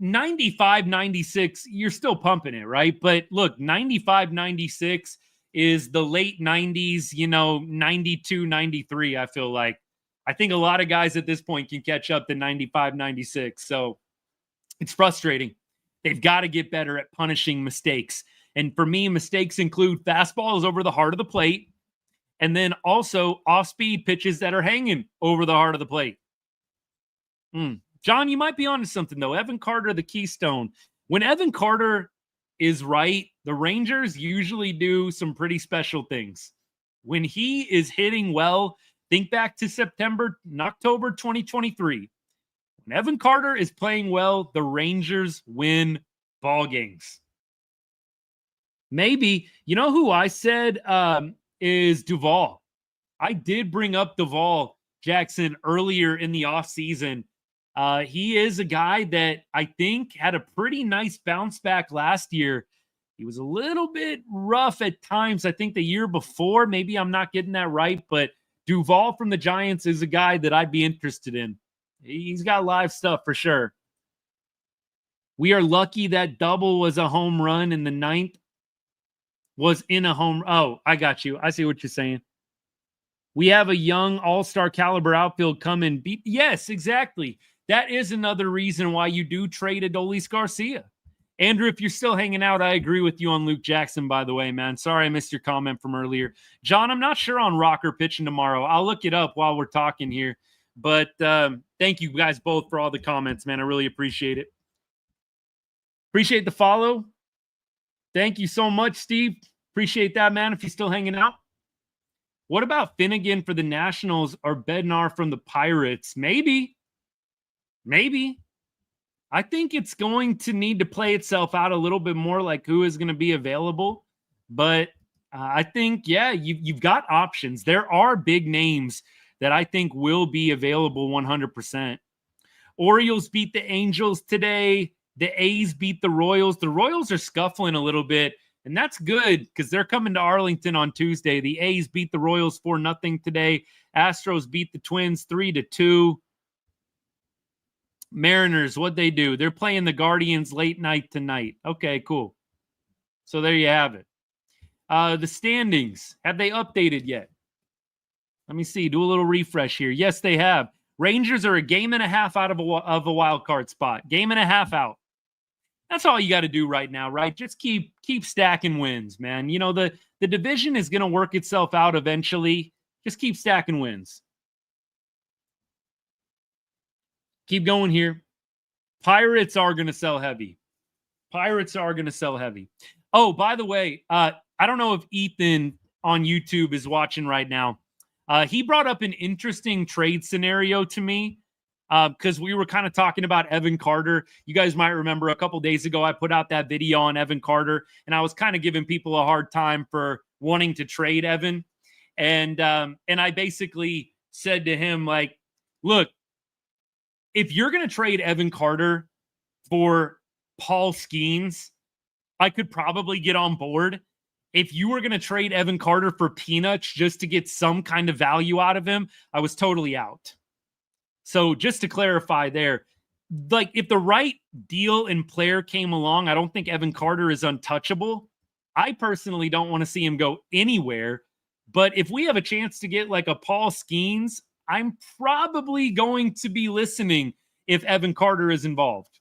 95, 96, you're still pumping it, right? But look, 95, 96 is the late 90s, 92, 93, I feel like. I think a lot of guys at this point can catch up to 95, 96. So it's frustrating. They've got to get better at punishing mistakes. And for me, mistakes include fastballs over the heart of the plate, and then also off-speed pitches that are hanging over the heart of the plate. John, you might be onto something, though. Evan Carter, the keystone. When Evan Carter is right, the Rangers usually do some pretty special things. When he is hitting well, think back to October 2023. When Evan Carter is playing well, the Rangers win ball games. Maybe, you know who I said is Duvall. I did bring up Duvall Jackson earlier in the offseason. He is a guy that I think had a pretty nice bounce back last year. He was a little bit rough at times, I think the year before. Maybe I'm not getting that right, but Duvall from the Giants is a guy that I'd be interested in. He's got live stuff for sure. We are lucky that double was a home run in the ninth. Was in a home. Oh, I got you. I see what you're saying. We have a young all-star caliber outfield come and beat. Yes, exactly. That is another reason why you do trade Adolis Garcia. Andrew, if you're still hanging out, I agree with you on Luke Jackson, by the way, man. Sorry I missed your comment from earlier. John, I'm not sure on Rocker pitching tomorrow. I'll look it up while we're talking here. But thank you guys both for all the comments, man. I really appreciate it. Appreciate the follow. Thank you so much, Steve. Appreciate that, man, if you're still hanging out. What about Finnegan for the Nationals or Bednar from the Pirates? Maybe. I think it's going to need to play itself out a little bit more, like who is going to be available. But I think, yeah, you've got options. There are big names that I think will be available 100%. Orioles beat the Angels today. The A's beat the Royals. The Royals are scuffling a little bit, and that's good because they're coming to Arlington on Tuesday. The A's beat the Royals 4-0 today. Astros beat the Twins 3-2. Mariners, what'd they do? They're playing the Guardians late night tonight. Okay, cool. So there you have it. The standings, have they updated yet? Let me see. Do a little refresh here. Yes, they have. Rangers are a game and a half out of a wild card spot. Game and a half out. That's all you got to do right now, right? Just keep stacking wins, man. You know, the division is going to work itself out eventually. Just keep stacking wins. Keep going here. Pirates are going to sell heavy. Oh, by the way, I don't know if Ethan on YouTube is watching right now. He brought up an interesting trade scenario to me. Because we were kind of talking about Evan Carter. You guys might remember a couple days ago, I put out that video on Evan Carter, and I was kind of giving people a hard time for wanting to trade Evan. And I basically said to him, like, look, if you're going to trade Evan Carter for Paul Skeens, I could probably get on board. If you were going to trade Evan Carter for peanuts just to get some kind of value out of him, I was totally out. So just to clarify there, like if the right deal and player came along, I don't think Evan Carter is untouchable. I personally don't want to see him go anywhere. But if we have a chance to get like a Paul Skeens, I'm probably going to be listening if Evan Carter is involved.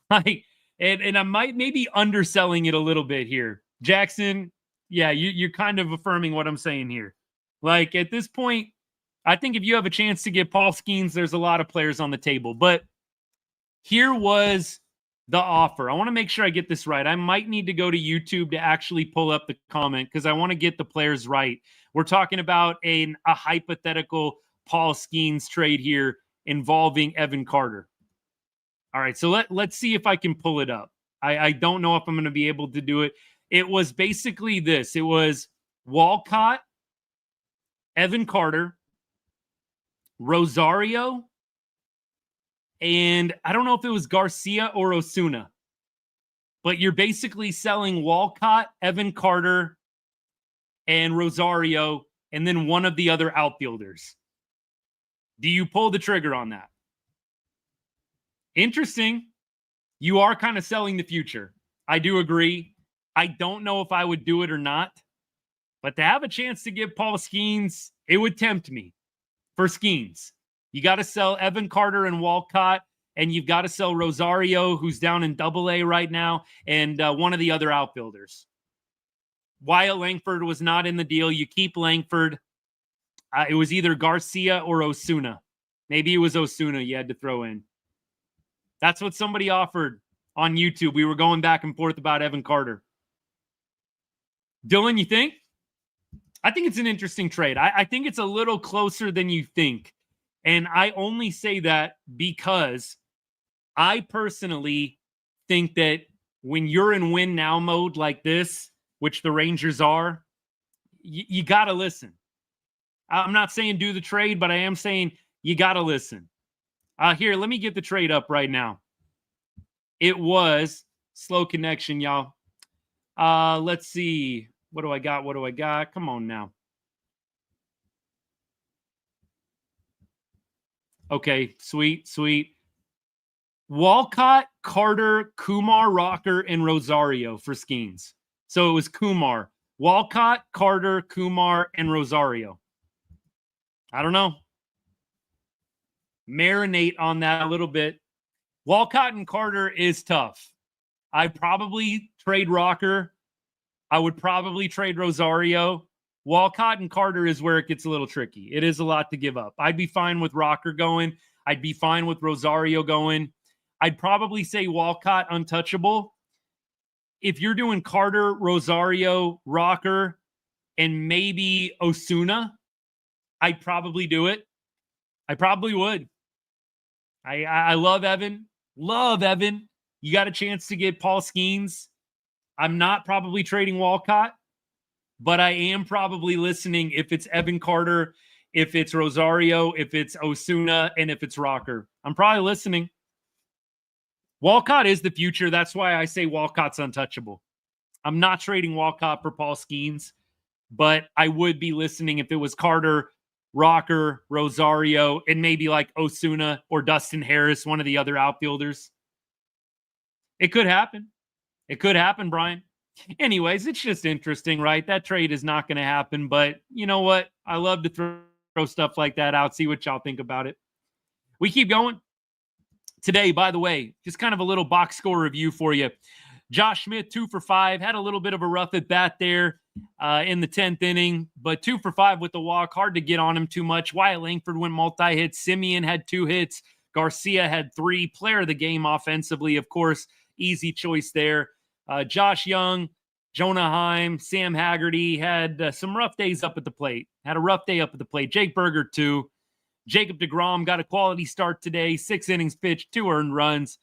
And I might maybe underselling it a little bit here. Jackson, yeah, you're kind of affirming what I'm saying here. Like at this point, I think if you have a chance to get Paul Skeens, there's a lot of players on the table. But here was the offer. I want to make sure I get this right. I might need to go to YouTube to actually pull up the comment because I want to get the players right. We're talking about a hypothetical Paul Skeens trade here involving Evan Carter. All right, so let's see if I can pull it up. I don't know if I'm going to be able to do it. It was basically this. It was Walcott, Evan Carter, Rosario, and I don't know if it was Garcia or Osuna, but you're basically selling Walcott, Evan Carter, and Rosario, and then one of the other outfielders. Do you pull the trigger on that? Interesting. You are kind of selling the future. I do agree. I don't know if I would do it or not, but to have a chance to give Paul Skeens, it would tempt me for Skeens. You got to sell Evan Carter and Walcott, and you've got to sell Rosario, who's down in Double-A right now, and one of the other outfielders. Wyatt Langford was not in the deal. You keep Langford. It was either Garcia or Osuna. Maybe it was Osuna you had to throw in. That's what somebody offered on YouTube. We were going back and forth about Evan Carter. Dylan, you think? I think it's an interesting trade. I think it's a little closer than you think. And I only say that because I personally think that when you're in win now mode like this, which the Rangers are, you got to listen. I'm not saying do the trade, but I am saying you got to listen. Here, let me get the trade up right now. It was slow connection, y'all. Let's see. What do I got? Come on now. Okay, sweet. Walcott, Carter, Kumar, Rocker, and Rosario for Skeens. So it was Kumar. Walcott, Carter, Kumar, and Rosario. I don't know. Marinate on that a little bit. Walcott and Carter is tough. I'd probably trade Rocker. I would probably trade Rosario. Walcott and Carter is where it gets a little tricky. It is a lot to give up. I'd be fine with Rocker going. I'd be fine with Rosario going. I'd probably say Walcott untouchable. If you're doing Carter, Rosario, Rocker, and maybe Osuna, I'd probably do it. I probably would. I love Evan. Love Evan. You got a chance to get Paul Skeens. I'm not probably trading Walcott, but I am probably listening if it's Evan Carter, if it's Rosario, if it's Osuna, and if it's Rocker. I'm probably listening. Walcott is the future. That's why I say Walcott's untouchable. I'm not trading Walcott for Paul Skeens, but I would be listening if it was Carter, Rocker, Rosario, and maybe like Osuna or Dustin Harris, one of the other outfielders. It could happen. It could happen, Brian. Anyways, it's just interesting, right? That trade is not going to happen, but you know what? I love to throw stuff like that out, see what y'all think about it. We keep going. Today, by the way, just kind of a little box score review for you. Josh Smith, 2 for 5, had a little bit of a rough at bat there in the 10th inning, but 2 for 5 with the walk. Hard to get on him too much. Wyatt Langford went multi-hits. Simeon had 2 hits. Garcia had 3. Player of the game offensively, of course, easy choice there. Josh Young, Jonah Heim, Sam Haggerty had some rough days up at the plate. Had a rough day up at the plate. Jake Berger, 2. Jacob deGrom got a quality start today. 6 innings pitched, 2 earned runs.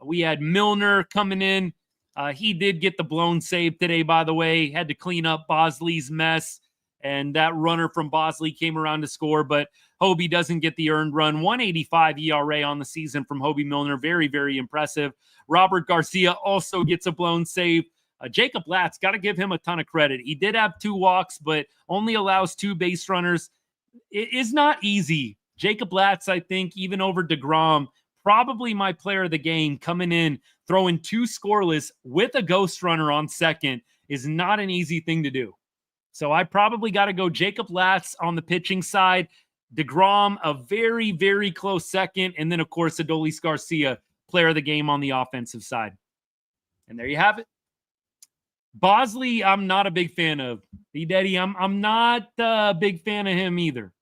We had Milner coming in. He did get the blown save today, by the way. Had to clean up Bosley's mess. And that runner from Bosley came around to score. But Hobie doesn't get the earned run. 185 ERA on the season from Hobie Milner. Very, very impressive. Robert Garcia also gets a blown save. Jacob Latz, got to give him a ton of credit. He did have 2 walks, but only allows 2 base runners. It is not easy. Jacob Latz, I think, even over deGrom, probably my player of the game, coming in, throwing 2 scoreless with a ghost runner on second is not an easy thing to do. So I probably got to go Jacob Latz on the pitching side, deGrom a very, very close second, and then, of course, Adolis Garcia, player of the game on the offensive side. And there you have it. Bosley, I'm not a big fan of. B-Daddy, I'm not a big fan of him either.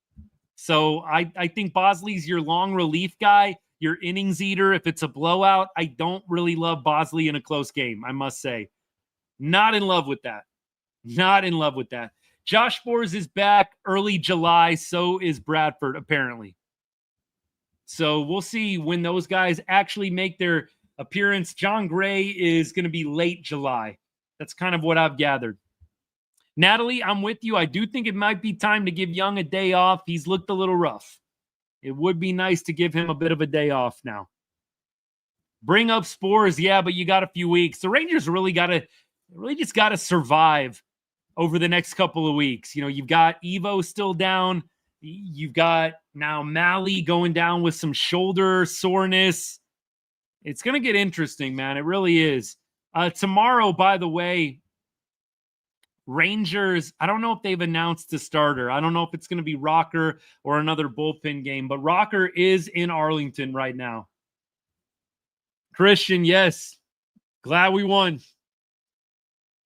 So I think Bosley's your long relief guy, your innings eater. If it's a blowout, I don't really love Bosley in a close game, I must say. Not in love with that. Not in love with that. Josh Sborz is back early July. So is Bradford, apparently. So we'll see when those guys actually make their appearance. John Gray is going to be late July. That's kind of what I've gathered. Natalie, I'm with you. I do think it might be time to give Young a day off. He's looked a little rough. It would be nice to give him a bit of a day off now. Bring up Sborz, yeah, but you got a few weeks. The Rangers really just got to survive over the next couple of weeks. You know, you've got Evo still down. You've got now Mally going down with some shoulder soreness. It's going to get interesting, man. It really is. Tomorrow, by the way, Rangers, I don't know if they've announced the starter. I don't know if it's going to be Rocker or another bullpen game, but Rocker is in Arlington right now. Christian, yes. Glad we won.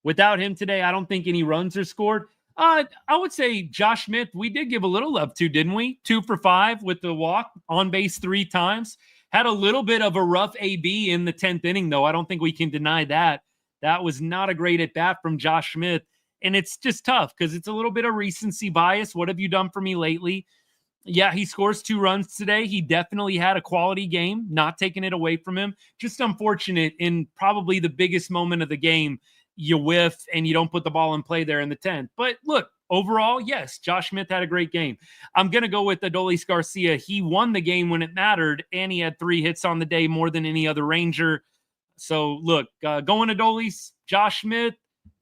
Without him today, I don't think any runs are scored. I would say Josh Smith, we did give a little love to, didn't we? 2 for 5 with the walk, on base 3 times. Had a little bit of a rough AB in the 10th inning, though. I don't think we can deny that. That was not a great at-bat from Josh Smith. And it's just tough because it's a little bit of recency bias. What have you done for me lately? Yeah, he scores 2 runs today. He definitely had a quality game, not taking it away from him. Just unfortunate in probably the biggest moment of the game. You whiff and you don't put the ball in play there in the 10th. But look, overall, yes, Josh Smith had a great game. I'm going to go with Adolis Garcia. He won the game when it mattered, and he had 3 hits on the day, more than any other Ranger. So, look, going Adolis, Josh Smith,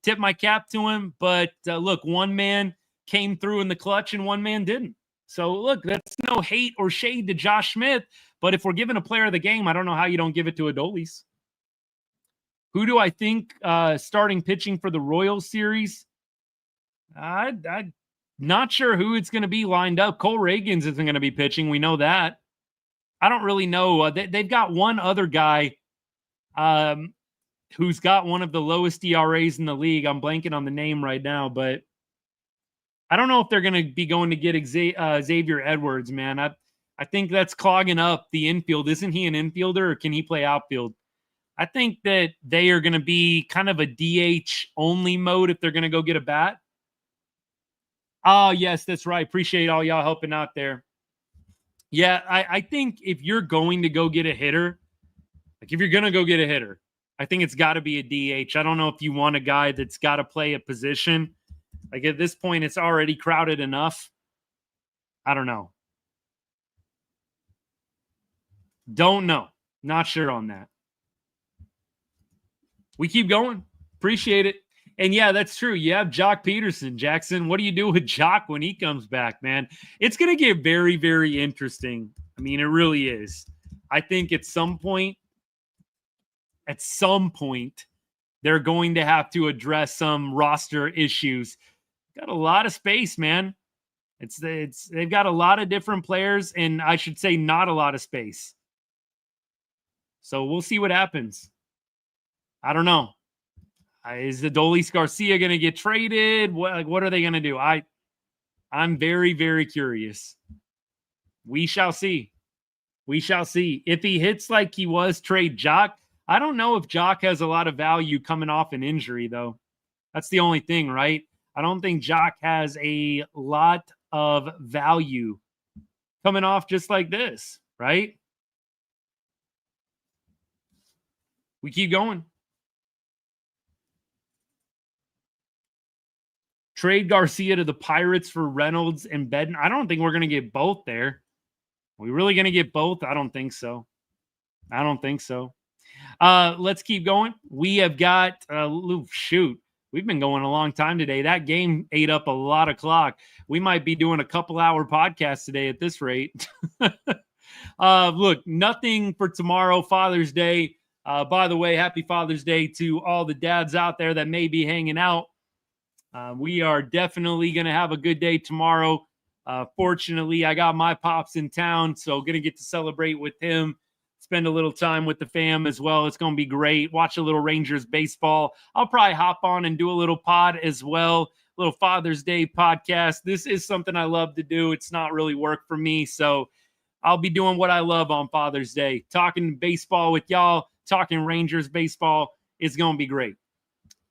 tip my cap to him. But, look, one man came through in the clutch and one man didn't. So, look, that's no hate or shade to Josh Smith. But if we're giving a player of the game, I don't know how you don't give it to Adolis. Who do I think starting pitching for the Royals series? I'm not sure who it's going to be lined up. Cole Reagans isn't going to be pitching. We know that. I don't really know. They've got one other guy who's got one of the lowest ERAs in the league. I'm blanking on the name right now, but I don't know if they're going to be going to get Xavier Edwards, man. I think that's clogging up the infield. Isn't he an infielder, or can he play outfield? I think that they are going to be kind of a DH only mode if they're going to go get a bat. Oh, yes, that's right. Appreciate all y'all helping out there. Yeah, I think if you're going to go get a hitter, like if you're going to go get a hitter, I think it's got to be a DH. I don't know if you want a guy that's got to play a position. Like at this point, it's already crowded enough. I don't know. Don't know. Not sure on that. We keep going. Appreciate it. And yeah, that's true. You have Jock Peterson. Jackson, what do you do with Jock when he comes back, man? It's going to get very, very interesting. I mean, it really is. I think at some point, they're going to have to address some roster issues. Got a lot of space, man. They've got a lot of different players, and I should say not a lot of space. So we'll see what happens. I don't know. Is Adolis Garcia going to get traded? What are they going to do? I'm very, very curious. We shall see. We shall see. If he hits like he was, trade Jock. I don't know if Jock has a lot of value coming off an injury, though. That's the only thing, right? I don't think Jock has a lot of value coming off just like this, right? We keep going. Trade Garcia to the Pirates for Reynolds and Bedden. I don't think we're going to get both there. Are we really going to get both? I don't think so. Let's keep going. We have got, we've been going a long time today. That game ate up a lot of clock. We might be doing a couple-hour podcast today at this rate. Look, nothing for tomorrow, Father's Day. By the way, happy Father's Day to all the dads out there that may be hanging out. We are definitely going to have a good day tomorrow. Fortunately, I got my pops in town, so going to get to celebrate with him, spend a little time with the fam as well. It's going to be great. Watch a little Rangers baseball. I'll probably hop on and do a little pod as well, little Father's Day podcast. This is something I love to do. It's not really work for me, so I'll be doing what I love on Father's Day. Talking baseball with y'all, talking Rangers baseball. It's going to be great.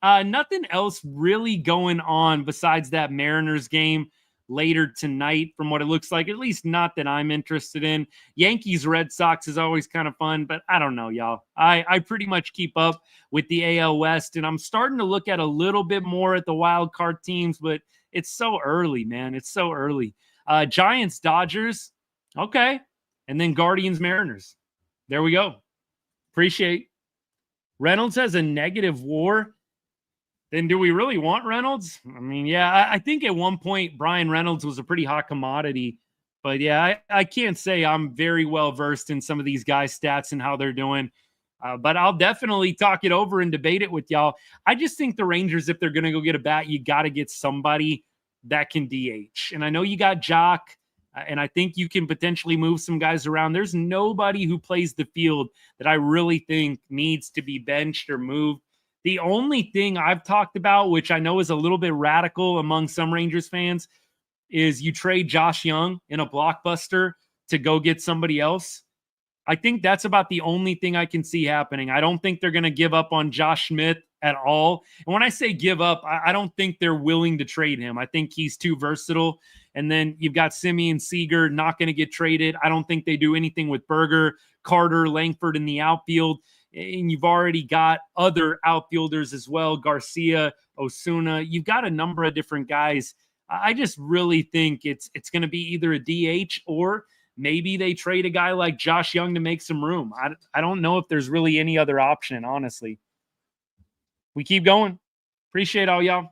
Nothing else really going on besides that Mariners game later tonight from what it looks like, at least not that I'm interested in. Yankees Red Sox is always kind of fun, but I don't know, y'all. I pretty much keep up with the AL West, and I'm starting to look at a little bit more at the wild card teams, but it's so early, man. It's so early. Giants Dodgers, okay, and then Guardians Mariners. There we go. Appreciate. Reynolds has a negative WAR. Then do we really want Reynolds? I mean, yeah, I think at one point Brian Reynolds was a pretty hot commodity. But yeah, I can't say I'm very well versed in some of these guys' stats and how they're doing. But I'll definitely talk it over and debate it with y'all. I just think the Rangers, if they're going to go get a bat, you got to get somebody that can DH. And I know you got Jock, and I think you can potentially move some guys around. There's nobody who plays the field that I really think needs to be benched or moved. The only thing I've talked about, which I know is a little bit radical among some Rangers fans, is you trade Josh Young in a blockbuster to go get somebody else. I think that's about the only thing I can see happening. I don't think they're going to give up on Josh Smith at all. And when I say give up, I don't think they're willing to trade him. I think he's too versatile. And then you've got Simeon Seager not going to get traded. I don't think they do anything with Berger, Carter, Langford in the outfield. And you've already got other outfielders as well, Garcia, Osuna. You've got a number of different guys. I just really think it's going to be either a DH or maybe they trade a guy like Josh Young to make some room. I don't know if there's really any other option, honestly. We keep going. Appreciate all y'all.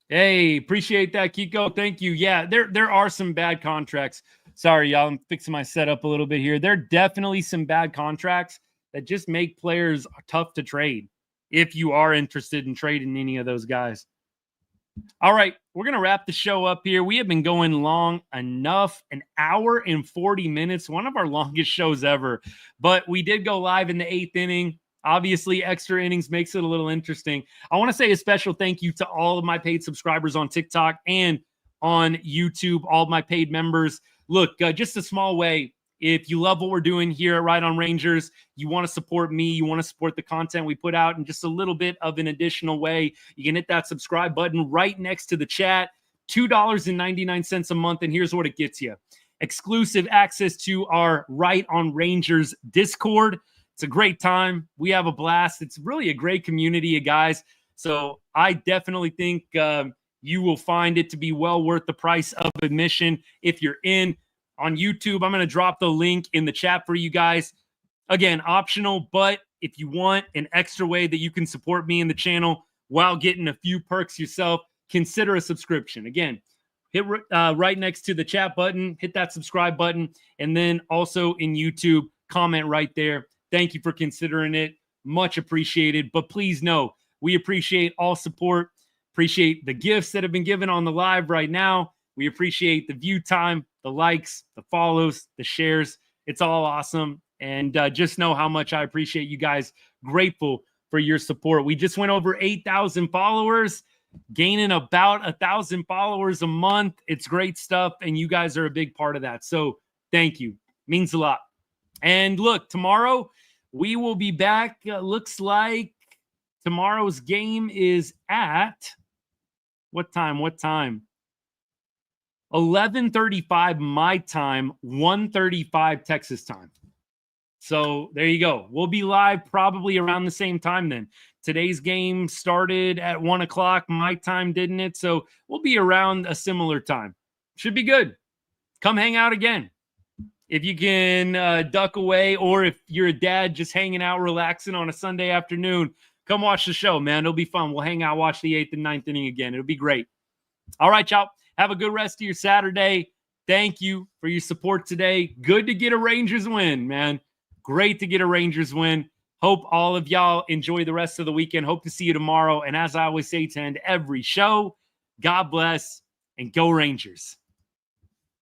Hey, appreciate that, Kiko. Thank you. Yeah, there are some bad contracts. Sorry, y'all. I'm fixing my setup a little bit here. There are definitely some bad contracts that just make players tough to trade if you are interested in trading any of those guys. All right, we're going to wrap the show up here. We have been going long enough, an hour and 40 minutes, one of our longest shows ever. But we did go live in the 8th inning. Obviously, extra innings makes it a little interesting. I want to say a special thank you to all of my paid subscribers on TikTok and on YouTube, all of my paid members. Look, just a small way. If you love what we're doing here at Right on Rangers, you want to support me, you want to support the content we put out in just a little bit of an additional way, you can hit that subscribe button right next to the chat, $2.99 a month, and here's what it gets you. Exclusive access to our Right on Rangers Discord. It's a great time. We have a blast. It's really a great community of guys. So I definitely think you will find it to be well worth the price of admission if you're in. On YouTube, I'm going to drop the link in the chat for you guys. Again, optional, but if you want an extra way that you can support me in the channel while getting a few perks yourself, consider a subscription. Again, hit right next to the chat button, hit that subscribe button, and then also in YouTube, comment right there. Thank you for considering it. Much appreciated. But please know, we appreciate all support, appreciate the gifts that have been given on the live right now. We appreciate the view time, the likes, the follows, the shares. It's all awesome. And just know how much I appreciate you guys. Grateful for your support. We just went over 8,000 followers, gaining about 1,000 followers a month. It's great stuff. And you guys are a big part of that. So thank you. Means a lot. And look, tomorrow we will be back. Looks like tomorrow's game is at what time? 11:35 my time, 1:35 Texas time. So there you go. We'll be live probably around the same time then. Today's game started at 1 o'clock my time, didn't it? So we'll be around a similar time. Should be good. Come hang out again. If you can duck away, or if you're a dad just hanging out, relaxing on a Sunday afternoon, come watch the show, man. It'll be fun. We'll hang out, watch the 8th and 9th inning again. It'll be great. All right, y'all. Have a good rest of your Saturday. Thank you for your support today. Good to get a Rangers win, man. Great to get a Rangers win. Hope all of y'all enjoy the rest of the weekend. Hope to see you tomorrow. And as I always say to end every show, God bless and go Rangers.